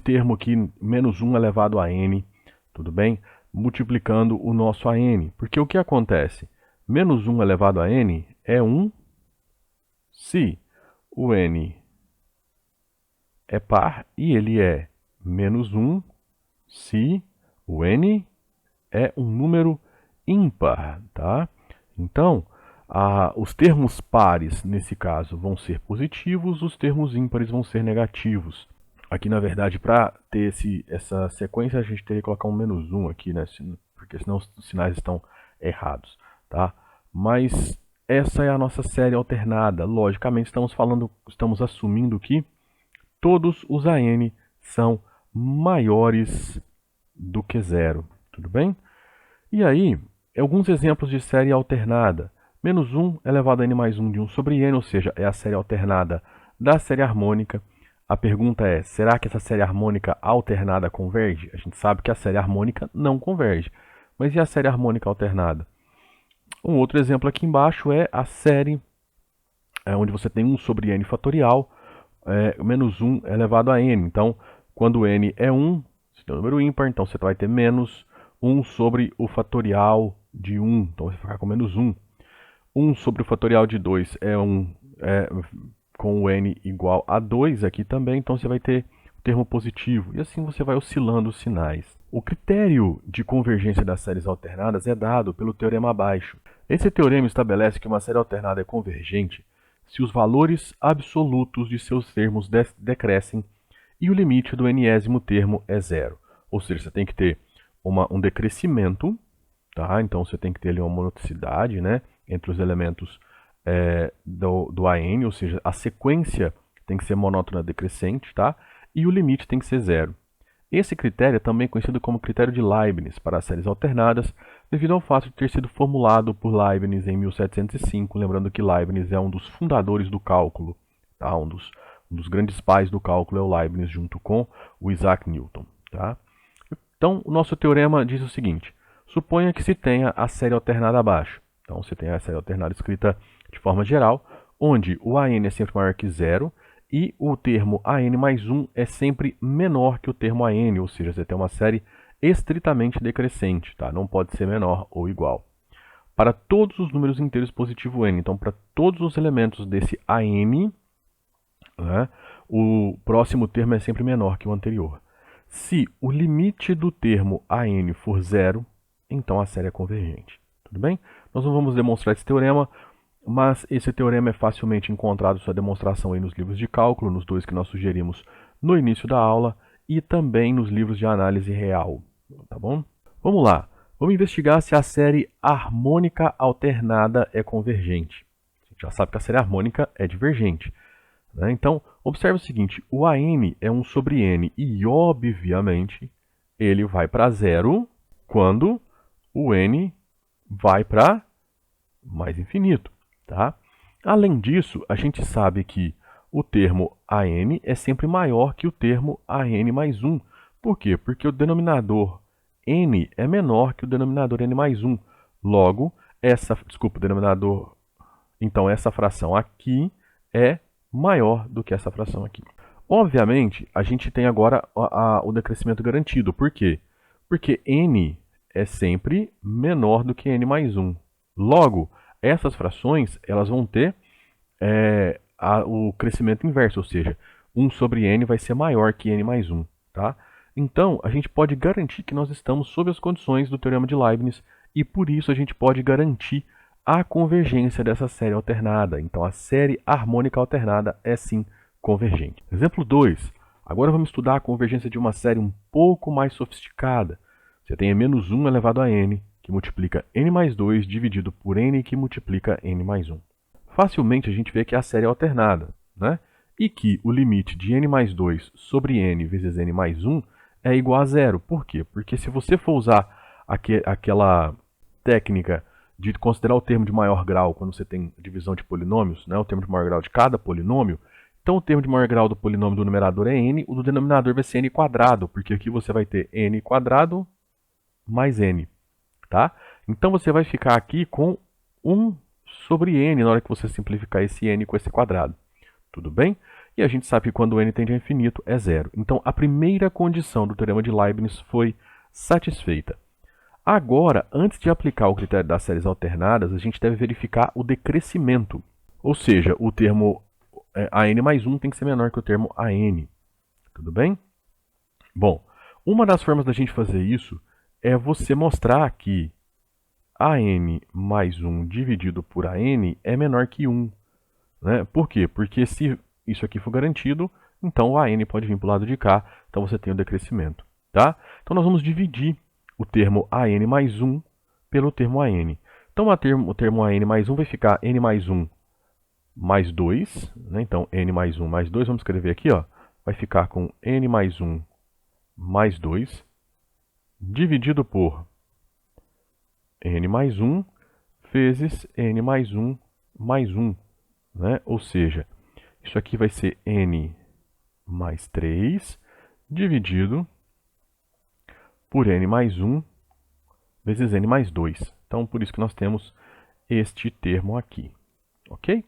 termo aqui, menos 1 elevado a n, tudo bem? Multiplicando o nosso a n. Porque o que acontece? Menos 1 elevado a n é 1 se o n é par e ele é menos 1 se o n é um número ímpar, tá? Então, os termos pares, nesse caso, vão ser positivos, os termos ímpares vão ser negativos. Aqui, na verdade, para ter essa sequência, a gente teria que colocar um menos 1 aqui, né? Porque senão os sinais estão errados, tá? Mas essa é a nossa série alternada. Logicamente, estamos assumindo que todos os AN são maiores do que zero, tudo bem? E aí, alguns exemplos de série alternada. Menos 1 elevado a n mais 1 de 1 sobre n, ou seja, é a série alternada da série harmônica. A pergunta é, será que essa série harmônica alternada converge? A gente sabe que a série harmônica não converge. Mas e a série harmônica alternada? Um outro exemplo aqui embaixo é a série onde você tem 1 sobre n fatorial, menos 1 elevado a n. Então, quando n é 1, você tem um número ímpar, então você vai ter menos 1 sobre o fatorial de 1. Então, você vai ficar com menos 1. 1 sobre o fatorial de 2 é com o n igual a 2 aqui também, então você vai ter o termo positivo. E assim você vai oscilando os sinais. O critério de convergência das séries alternadas é dado pelo teorema abaixo. Esse teorema estabelece que uma série alternada é convergente se os valores absolutos de seus termos decrescem e o limite do nésimo termo é zero. Ou seja, você tem que ter um decrescimento, tá? Então você tem que ter ali uma monodicidade, né, entre os elementos do AN, ou seja, a sequência tem que ser monótona decrescente, tá? E o limite tem que ser zero. Esse critério é também conhecido como critério de Leibniz para as séries alternadas, devido ao fato de ter sido formulado por Leibniz em 1705, lembrando que Leibniz é um dos fundadores do cálculo, tá? Um dos grandes pais do cálculo é o Leibniz, junto com o Isaac Newton, tá? Então, o nosso teorema diz o seguinte: suponha que se tenha a série alternada abaixo. Então, você tem a série alternada escrita de forma geral, onde o AN é sempre maior que zero e o termo AN mais 1 é sempre menor que o termo AN, ou seja, você tem uma série estritamente decrescente, tá? Não pode ser menor ou igual. Para todos os números inteiros positivo n, então para todos os elementos desse AN, né, o próximo termo é sempre menor que o anterior. Se o limite do termo AN for zero, então a série é convergente. Tudo bem? Nós não vamos demonstrar esse teorema, mas esse teorema é facilmente encontrado sua demonstração aí nos livros de cálculo, nos dois que nós sugerimos no início da aula, e também nos livros de análise real. Tá bom? Vamos lá. Vamos investigar se a série harmônica alternada é convergente. A gente já sabe que a série harmônica é divergente, né? Então, observe o seguinte, o AN é 1 sobre n e, obviamente, ele vai para zero quando o n vai para mais infinito, tá? Além disso, a gente sabe que o termo AN é sempre maior que o termo AN mais 1. Por quê? Porque o denominador N é menor que o denominador N mais 1. Logo, o denominador, então essa fração aqui é maior do que essa fração aqui. Obviamente, a gente tem agora o decrescimento garantido. Por quê? Porque N é sempre menor do que N mais 1. Logo, essas frações elas vão ter o crescimento inverso, ou seja, 1 sobre N vai ser maior que N mais 1. Tá? Então, a gente pode garantir que nós estamos sob as condições do Teorema de Leibniz e por isso a gente pode garantir a convergência dessa série alternada. Então, a série harmônica alternada é sim convergente. Exemplo 2. Agora vamos estudar a convergência de uma série um pouco mais sofisticada. Você tem menos 1 elevado a n, que multiplica n mais 2 dividido por n, que multiplica n mais 1. Facilmente a gente vê que a série é alternada, né? E que o limite de n mais 2 sobre n vezes n mais 1 é igual a zero. Por quê? Porque se você for usar aquela técnica de considerar o termo de maior grau quando você tem divisão de polinômios, né? O termo de maior grau de cada polinômio, então o termo de maior grau do polinômio do numerador é n, o do denominador vai ser n quadrado, porque aqui você vai ter n quadrado mais n, tá? Então você vai ficar aqui com 1 sobre n na hora que você simplificar esse n com esse quadrado. Tudo bem? E a gente sabe que quando n tende a infinito é zero. Então a primeira condição do Teorema de Leibniz foi satisfeita. Agora, antes de aplicar o critério das séries alternadas, a gente deve verificar o decrescimento. Ou seja, o termo AN mais 1 tem que ser menor que o termo AN. Tudo bem? Bom, uma das formas da gente fazer isso é você mostrar que AN mais 1 dividido por AN é menor que 1. Né? Por quê? Porque se isso aqui for garantido, então o AN pode vir para o lado de cá, então você tem o decrescimento. Tá? Então nós vamos dividir o termo AN mais 1 pelo termo AN. Então o termo AN mais 1 vai ficar N mais 1 mais 2. Né? Então N mais 1 mais 2, vamos escrever aqui, ó, vai ficar com N mais 1 mais 2 dividido por N mais 1 vezes N mais 1 mais 1. Né? Ou seja, isso aqui vai ser N mais 3 dividido por N mais 1 vezes N mais 2. Então, por isso que nós temos este termo aqui. Ok?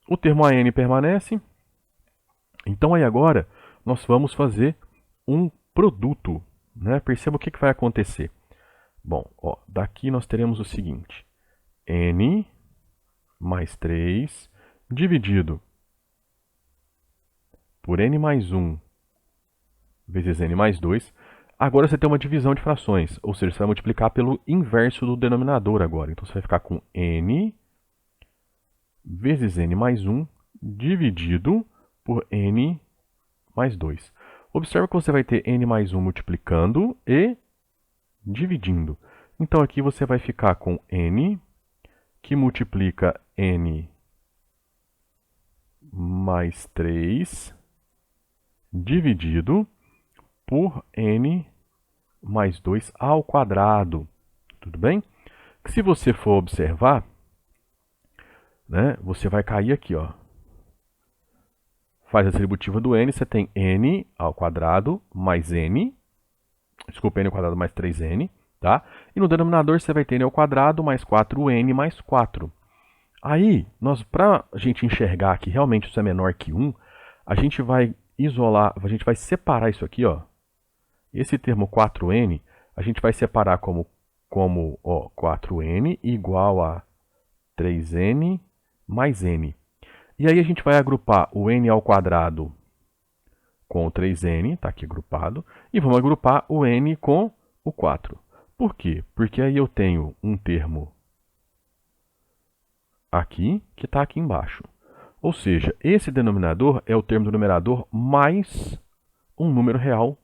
O termo AN permanece. Então, aí agora, nós vamos fazer um produto. Né? Perceba o que vai acontecer. Bom, ó, daqui nós teremos o seguinte. N mais 3 dividido por N mais 1 vezes N mais 2. Agora você tem uma divisão de frações, ou seja, você vai multiplicar pelo inverso do denominador agora. Então você vai ficar com N vezes N mais 1 dividido por N mais 2. Observa que você vai ter N mais 1 multiplicando e dividindo. Então aqui você vai ficar com N, que multiplica N mais 3, dividido por N mais 2 ao quadrado. Tudo bem? Que se você for observar, né, você vai cair aqui, ó. Faz a distributiva do N, você tem N ao quadrado mais N, desculpa, N ao quadrado mais 3N, tá? E no denominador você vai ter N ao quadrado mais 4N mais 4. Aí, para a gente enxergar que realmente isso é menor que 1, a gente vai isolar, a gente vai separar isso aqui, ó. Esse termo 4n, a gente vai separar como ó, 4n igual a 3n mais n. E aí a gente vai agrupar o n ao quadrado com o 3n, está aqui agrupado, e vamos agrupar o n com o 4. Por quê? Porque aí eu tenho um termo aqui que está aqui embaixo. Ou seja, esse denominador é o termo do numerador mais um número real,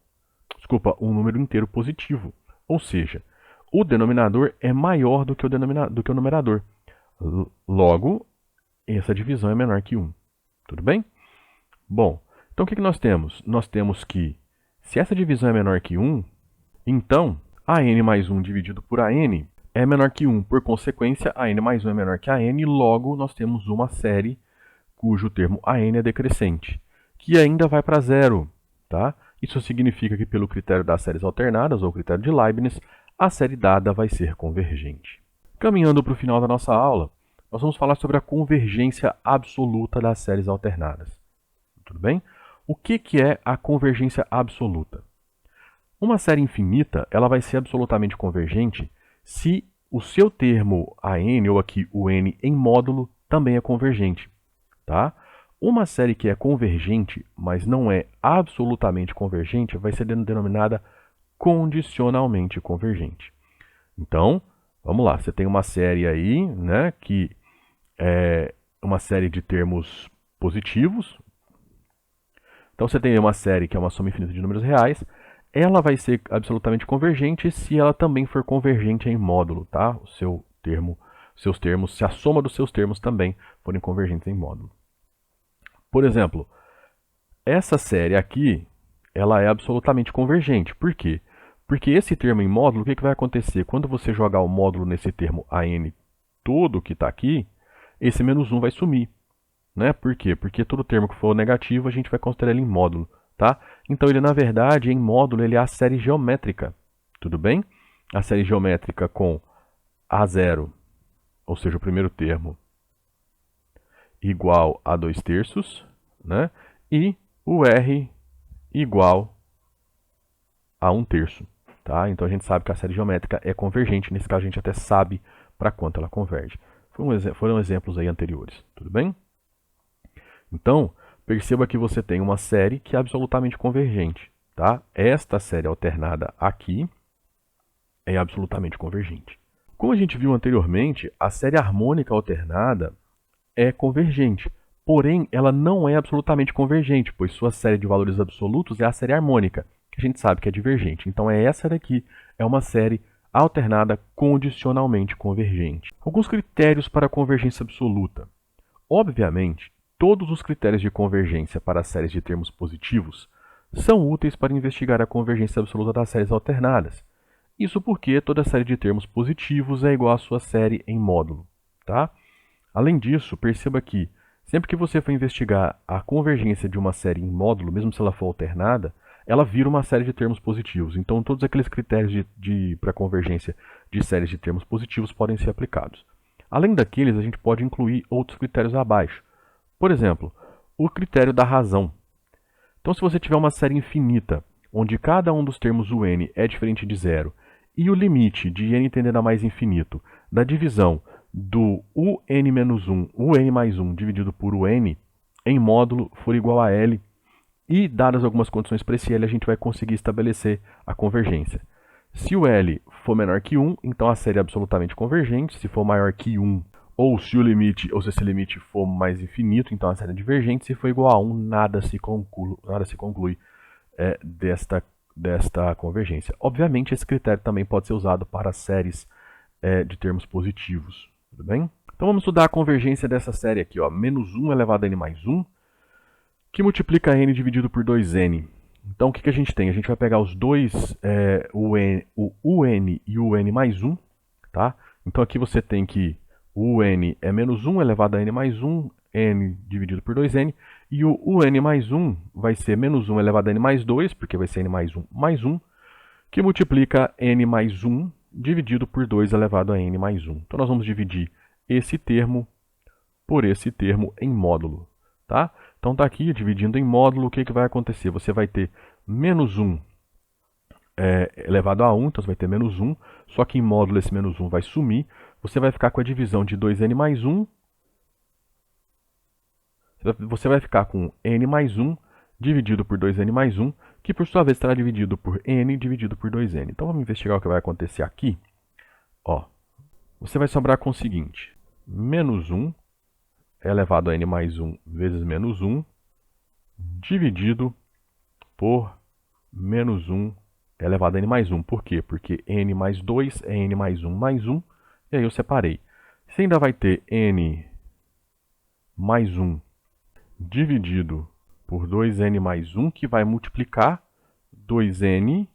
um número inteiro positivo. Ou seja, o denominador é maior do que o numerador. Logo, essa divisão é menor que 1. Tudo bem? Bom, então o que nós temos? Nós temos que, se essa divisão é menor que 1, então AN mais 1 dividido por AN é menor que 1. Por consequência, a n mais 1 é menor que a n, logo nós temos uma série cujo termo a n é decrescente, que ainda vai para zero. Tá? Isso significa que, pelo critério das séries alternadas, ou critério de Leibniz, a série dada vai ser convergente. Caminhando para o final da nossa aula, nós vamos falar sobre a convergência absoluta das séries alternadas. Tudo bem? O que é a convergência absoluta? Uma série infinita ela vai ser absolutamente convergente se o seu termo a n, ou aqui o n em módulo, também é convergente. Tá? Uma série que é convergente, mas não é absolutamente convergente, vai ser denominada condicionalmente convergente. Então, vamos lá, você tem uma série aí, né, que é uma série de termos positivos. Então você tem uma série que é uma soma infinita de números reais, ela vai ser absolutamente convergente se ela também for convergente em módulo, tá? Seus termos, se a soma dos seus termos também forem convergentes em módulo. Por exemplo, essa série aqui, ela é absolutamente convergente. Por quê? Porque esse termo em módulo, o que vai acontecer? Quando você jogar o módulo nesse termo AN todo que está aqui, esse menos 1 vai sumir. Né? Por quê? Porque todo termo que for negativo, a gente vai considerar ele em módulo. Tá? Então, ele, na verdade, em módulo, ele é a série geométrica. Tudo bem? A série geométrica com A0, ou seja, o primeiro termo, igual a 2/3, né? E o R igual a 1/3. Tá? Então a gente sabe que a série geométrica é convergente, nesse caso a gente até sabe para quanto ela converge. Foram exemplos aí anteriores, tudo bem? Então, perceba que você tem uma série que é absolutamente convergente. Tá? Esta série alternada aqui é absolutamente convergente. Como a gente viu anteriormente, a série harmônica alternada é convergente, porém ela não é absolutamente convergente, pois sua série de valores absolutos é a série harmônica, que a gente sabe que é divergente. Então essa daqui é uma série alternada condicionalmente convergente. Alguns critérios para a convergência absoluta. Obviamente, todos os critérios de convergência para as séries de termos positivos são úteis para investigar a convergência absoluta das séries alternadas. Isso porque toda série de termos positivos é igual à sua série em módulo. Tá? Além disso, perceba que sempre que você for investigar a convergência de uma série em módulo, mesmo se ela for alternada, ela vira uma série de termos positivos. Então, todos aqueles critérios para convergência de séries de termos positivos podem ser aplicados. Além daqueles, a gente pode incluir outros critérios abaixo. Por exemplo, o critério da razão. Então, se você tiver uma série infinita, onde cada um dos termos UN é diferente de zero, e o limite de n tendendo a mais infinito da divisão do UN-1, UN mais 1 dividido por UN, em módulo for igual a L, e dadas algumas condições para esse L, a gente vai conseguir estabelecer a convergência. Se o L for menor que 1, então a série é absolutamente convergente. Se for maior que 1, ou se esse limite for mais infinito, então a série é divergente. Se for igual a 1, nada se conclui desta convergência. Obviamente, esse critério também pode ser usado para séries de termos positivos. Tudo bem? Então vamos estudar a convergência dessa série aqui, ó, menos 1 elevado a n mais 1, que multiplica n dividido por 2n. Então o que a gente tem? A gente vai pegar os dois, o UN e o n mais 1. Tá? Então aqui você tem que o UN é menos 1 elevado a n mais 1, n dividido por 2n, e o UN mais 1 vai ser menos 1 elevado a n mais 2, porque vai ser n mais 1, que multiplica n mais 1 dividido por 2 elevado a n mais 1. Então nós vamos dividir esse termo por esse termo em módulo. Tá? Então está aqui, dividindo em módulo, o que vai acontecer? Você vai ter menos 1 elevado a 1, então você vai ter menos 1, só que em módulo esse menos 1 vai sumir. Você vai ficar com a divisão de 2n mais 1, você vai ficar com n mais 1 dividido por 2n mais 1, que por sua vez estará dividido por n dividido por 2n. Então vamos investigar o que vai acontecer aqui. Ó, você vai sobrar com o seguinte, menos 1 elevado a n mais 1 vezes menos 1, dividido por menos 1 elevado a n mais 1. Por quê? Porque n mais 2 é n mais 1, e aí eu separei. Você ainda vai ter n mais 1 dividido por 2n mais 1, que vai multiplicar 2n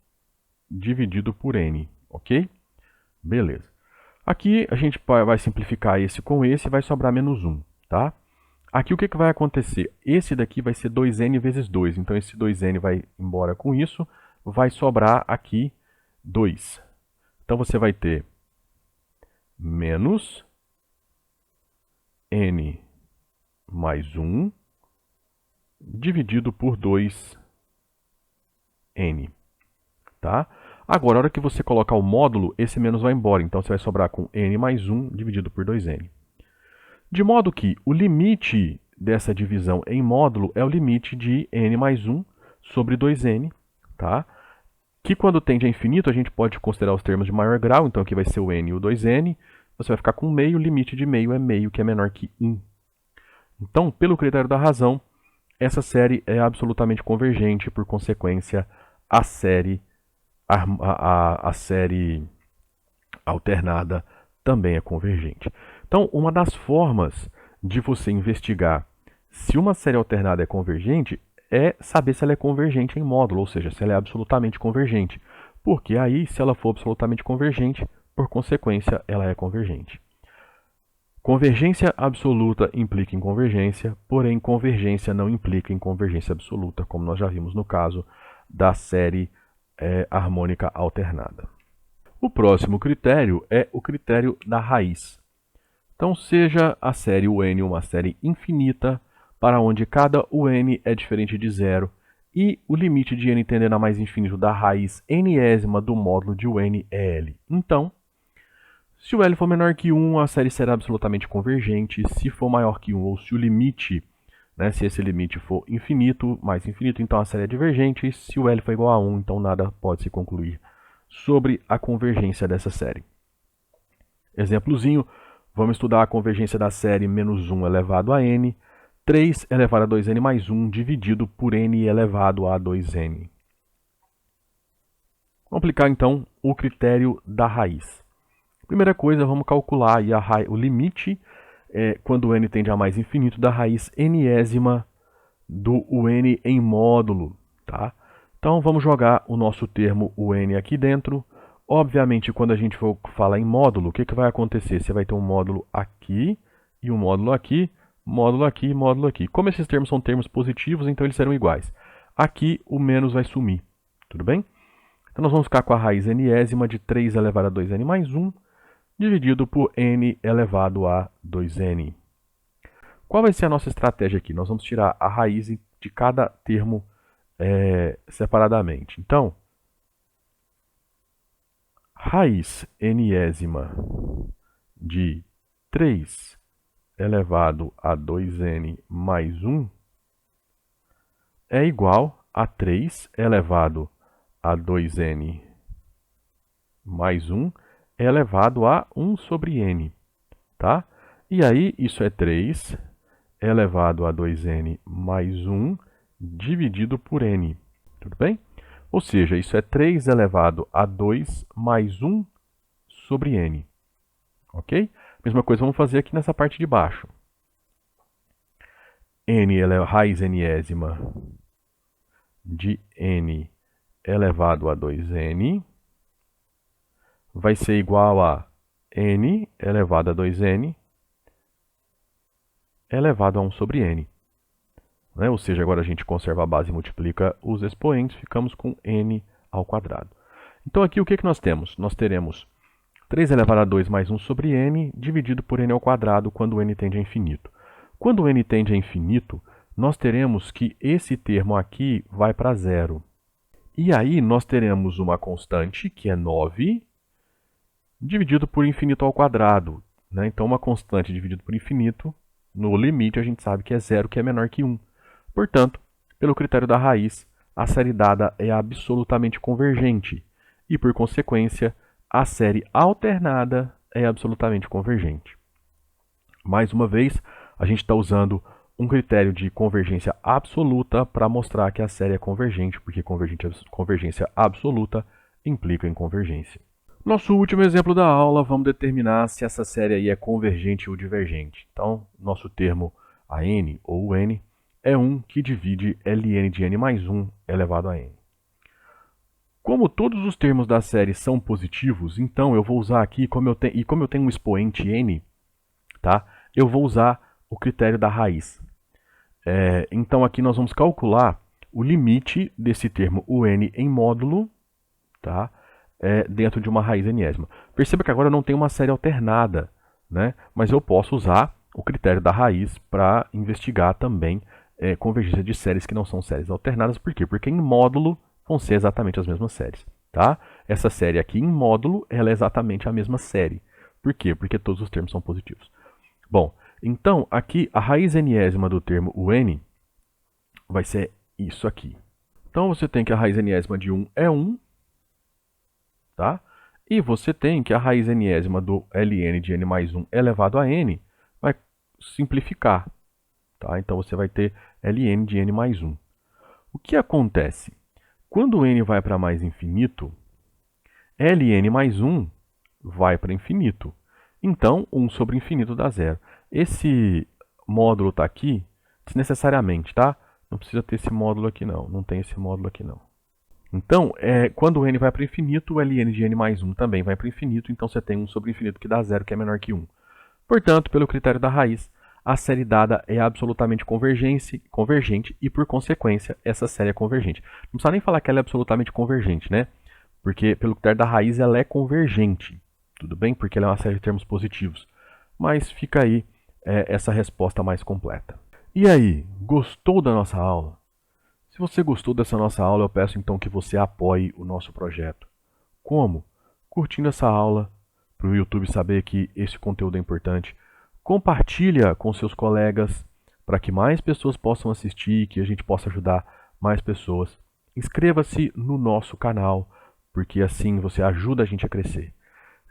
dividido por n, ok? Beleza. Aqui a gente vai simplificar esse com esse e vai sobrar menos 1, tá? Aqui o que vai acontecer? Esse daqui vai ser 2n vezes 2, então esse 2n vai embora com isso, vai sobrar aqui 2. Então você vai ter menos n mais 1 dividido por 2n, tá? Agora, a hora que você colocar o módulo, esse menos vai embora, então você vai sobrar com n mais 1 dividido por 2n. De modo que o limite dessa divisão em módulo é o limite de n mais 1 sobre 2n, tá? Que quando tende a infinito, a gente pode considerar os termos de maior grau, então aqui vai ser o n e o 2n, você vai ficar com meio, o limite de meio é meio, que é menor que 1. Então, pelo critério da razão, essa série é absolutamente convergente, por consequência, a série alternada também é convergente. Então, uma das formas de você investigar se uma série alternada é convergente é saber se ela é convergente em módulo, ou seja, se ela é absolutamente convergente. Porque aí, se ela for absolutamente convergente, por consequência, ela é convergente. Convergência absoluta implica em convergência, porém convergência não implica em convergência absoluta, como nós já vimos no caso da série harmônica alternada. O próximo critério é o critério da raiz. Então, seja a série UN uma série infinita, para onde cada UN é diferente de zero, e o limite de n tendendo a mais infinito da raiz nésima do módulo de UN é L. Então, se o L for menor que 1, a série será absolutamente convergente. Se for maior que 1, ou se o limite, se esse limite for infinito, mais infinito, então a série é divergente. E se o L for igual a 1, então nada pode se concluir sobre a convergência dessa série. Exemplozinho, vamos estudar a convergência da série menos 1 elevado a n, 3 elevado a 2n mais 1 dividido por n elevado a 2n. Vamos aplicar então o critério da raiz. Primeira coisa, vamos calcular aí o limite, quando o n tende a mais infinito, da raiz nésima do UN em módulo. Tá? Então vamos jogar o nosso termo UN aqui dentro. Obviamente, quando a gente for falar em módulo, o que vai acontecer? Você vai ter um módulo aqui e um módulo aqui, módulo aqui e módulo aqui. Como esses termos são termos positivos, então eles serão iguais. Aqui o menos vai sumir. Tudo bem? Então nós vamos ficar com a raiz nésima de 3 elevado a 2n mais 1, dividido por n elevado a 2n. Qual vai ser a nossa estratégia aqui? Nós vamos tirar a raiz de cada termo separadamente. Então, raiz nésima de 3 elevado a 2n mais 1 é igual a 3 elevado a 2n mais 1 elevado a 1 sobre n, tá? E aí, isso é 3 elevado a 2n mais 1 dividido por n, tudo bem? Ou seja, isso é 3 elevado a 2 mais 1 sobre n, ok? Mesma coisa vamos fazer aqui nessa parte de baixo. Raiz nésima de n elevado a 2n vai ser igual a n elevado a 2n elevado a 1 sobre n. Ou seja, agora a gente conserva a base e multiplica os expoentes, ficamos com n ao quadrado. Então aqui o que nós temos? Nós teremos 3 elevado a 2 mais 1 sobre n dividido por n ao quadrado quando n tende a infinito. Quando n tende a infinito, nós teremos que esse termo aqui vai para zero. E aí nós teremos uma constante, que é 9, dividido por infinito ao quadrado. Então, uma constante dividido por infinito, no limite a gente sabe que é zero, que é menor que 1. Portanto, pelo critério da raiz, a série dada é absolutamente convergente. E, por consequência, a série alternada é absolutamente convergente. Mais uma vez, a gente está usando um critério de convergência absoluta para mostrar que a série é convergente, porque convergência absoluta implica em convergência. Nosso último exemplo da aula, vamos determinar se essa série aí é convergente ou divergente. Então, nosso termo a n ou o n é um que divide ln de n mais 1 elevado a n. Como todos os termos da série são positivos, então eu vou usar aqui, como eu tenho um expoente n, tá? Eu vou usar o critério da raiz. Então aqui nós vamos calcular o limite desse termo UN em módulo, tá? Dentro de uma raiz enésima. Perceba que agora eu não tenho uma série alternada, né? Mas eu posso usar o critério da raiz para investigar também convergência de séries que não são séries alternadas. Por quê? Porque em módulo vão ser exatamente as mesmas séries. Tá? Essa série aqui em módulo ela é exatamente a mesma série. Por quê? Porque todos os termos são positivos. Bom, então aqui a raiz enésima do termo UN vai ser isso aqui. Então você tem que a raiz enésima de 1 é 1, tá? E você tem que a raiz enésima do ln de n mais 1 elevado a n vai simplificar. Tá? Então você vai ter ln de n mais 1. O que acontece? Quando n vai para mais infinito, ln mais 1 vai para infinito. Então, 1 sobre infinito dá zero. Esse módulo está aqui desnecessariamente, tá? Não precisa ter esse módulo aqui não, não tem esse módulo aqui não. Então, quando n vai para infinito, o ln de n mais 1 também vai para infinito, então você tem 1 sobre infinito que dá zero, que é menor que 1. Portanto, pelo critério da raiz, a série dada é absolutamente convergente e, por consequência, essa série é convergente. Não precisa nem falar que ela é absolutamente convergente, né? Porque, pelo critério da raiz, ela é convergente. Tudo bem? Porque ela é uma série de termos positivos. Mas fica aí essa resposta mais completa. E aí, gostou da nossa aula? Se você gostou dessa nossa aula, eu peço então que você apoie o nosso projeto. Como? Curtindo essa aula, para o YouTube saber que esse conteúdo é importante. Compartilha com seus colegas para que mais pessoas possam assistir e que a gente possa ajudar mais pessoas. Inscreva-se no nosso canal, porque assim você ajuda a gente a crescer.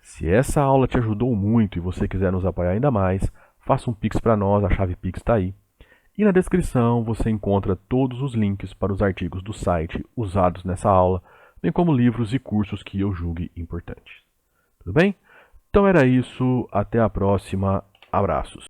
Se essa aula te ajudou muito e você quiser nos apoiar ainda mais, faça um Pix para nós, a chave Pix está aí. E na descrição você encontra todos os links para os artigos do site usados nessa aula, bem como livros e cursos que eu julgue importantes. Tudo bem? Então era isso, até a próxima, abraços.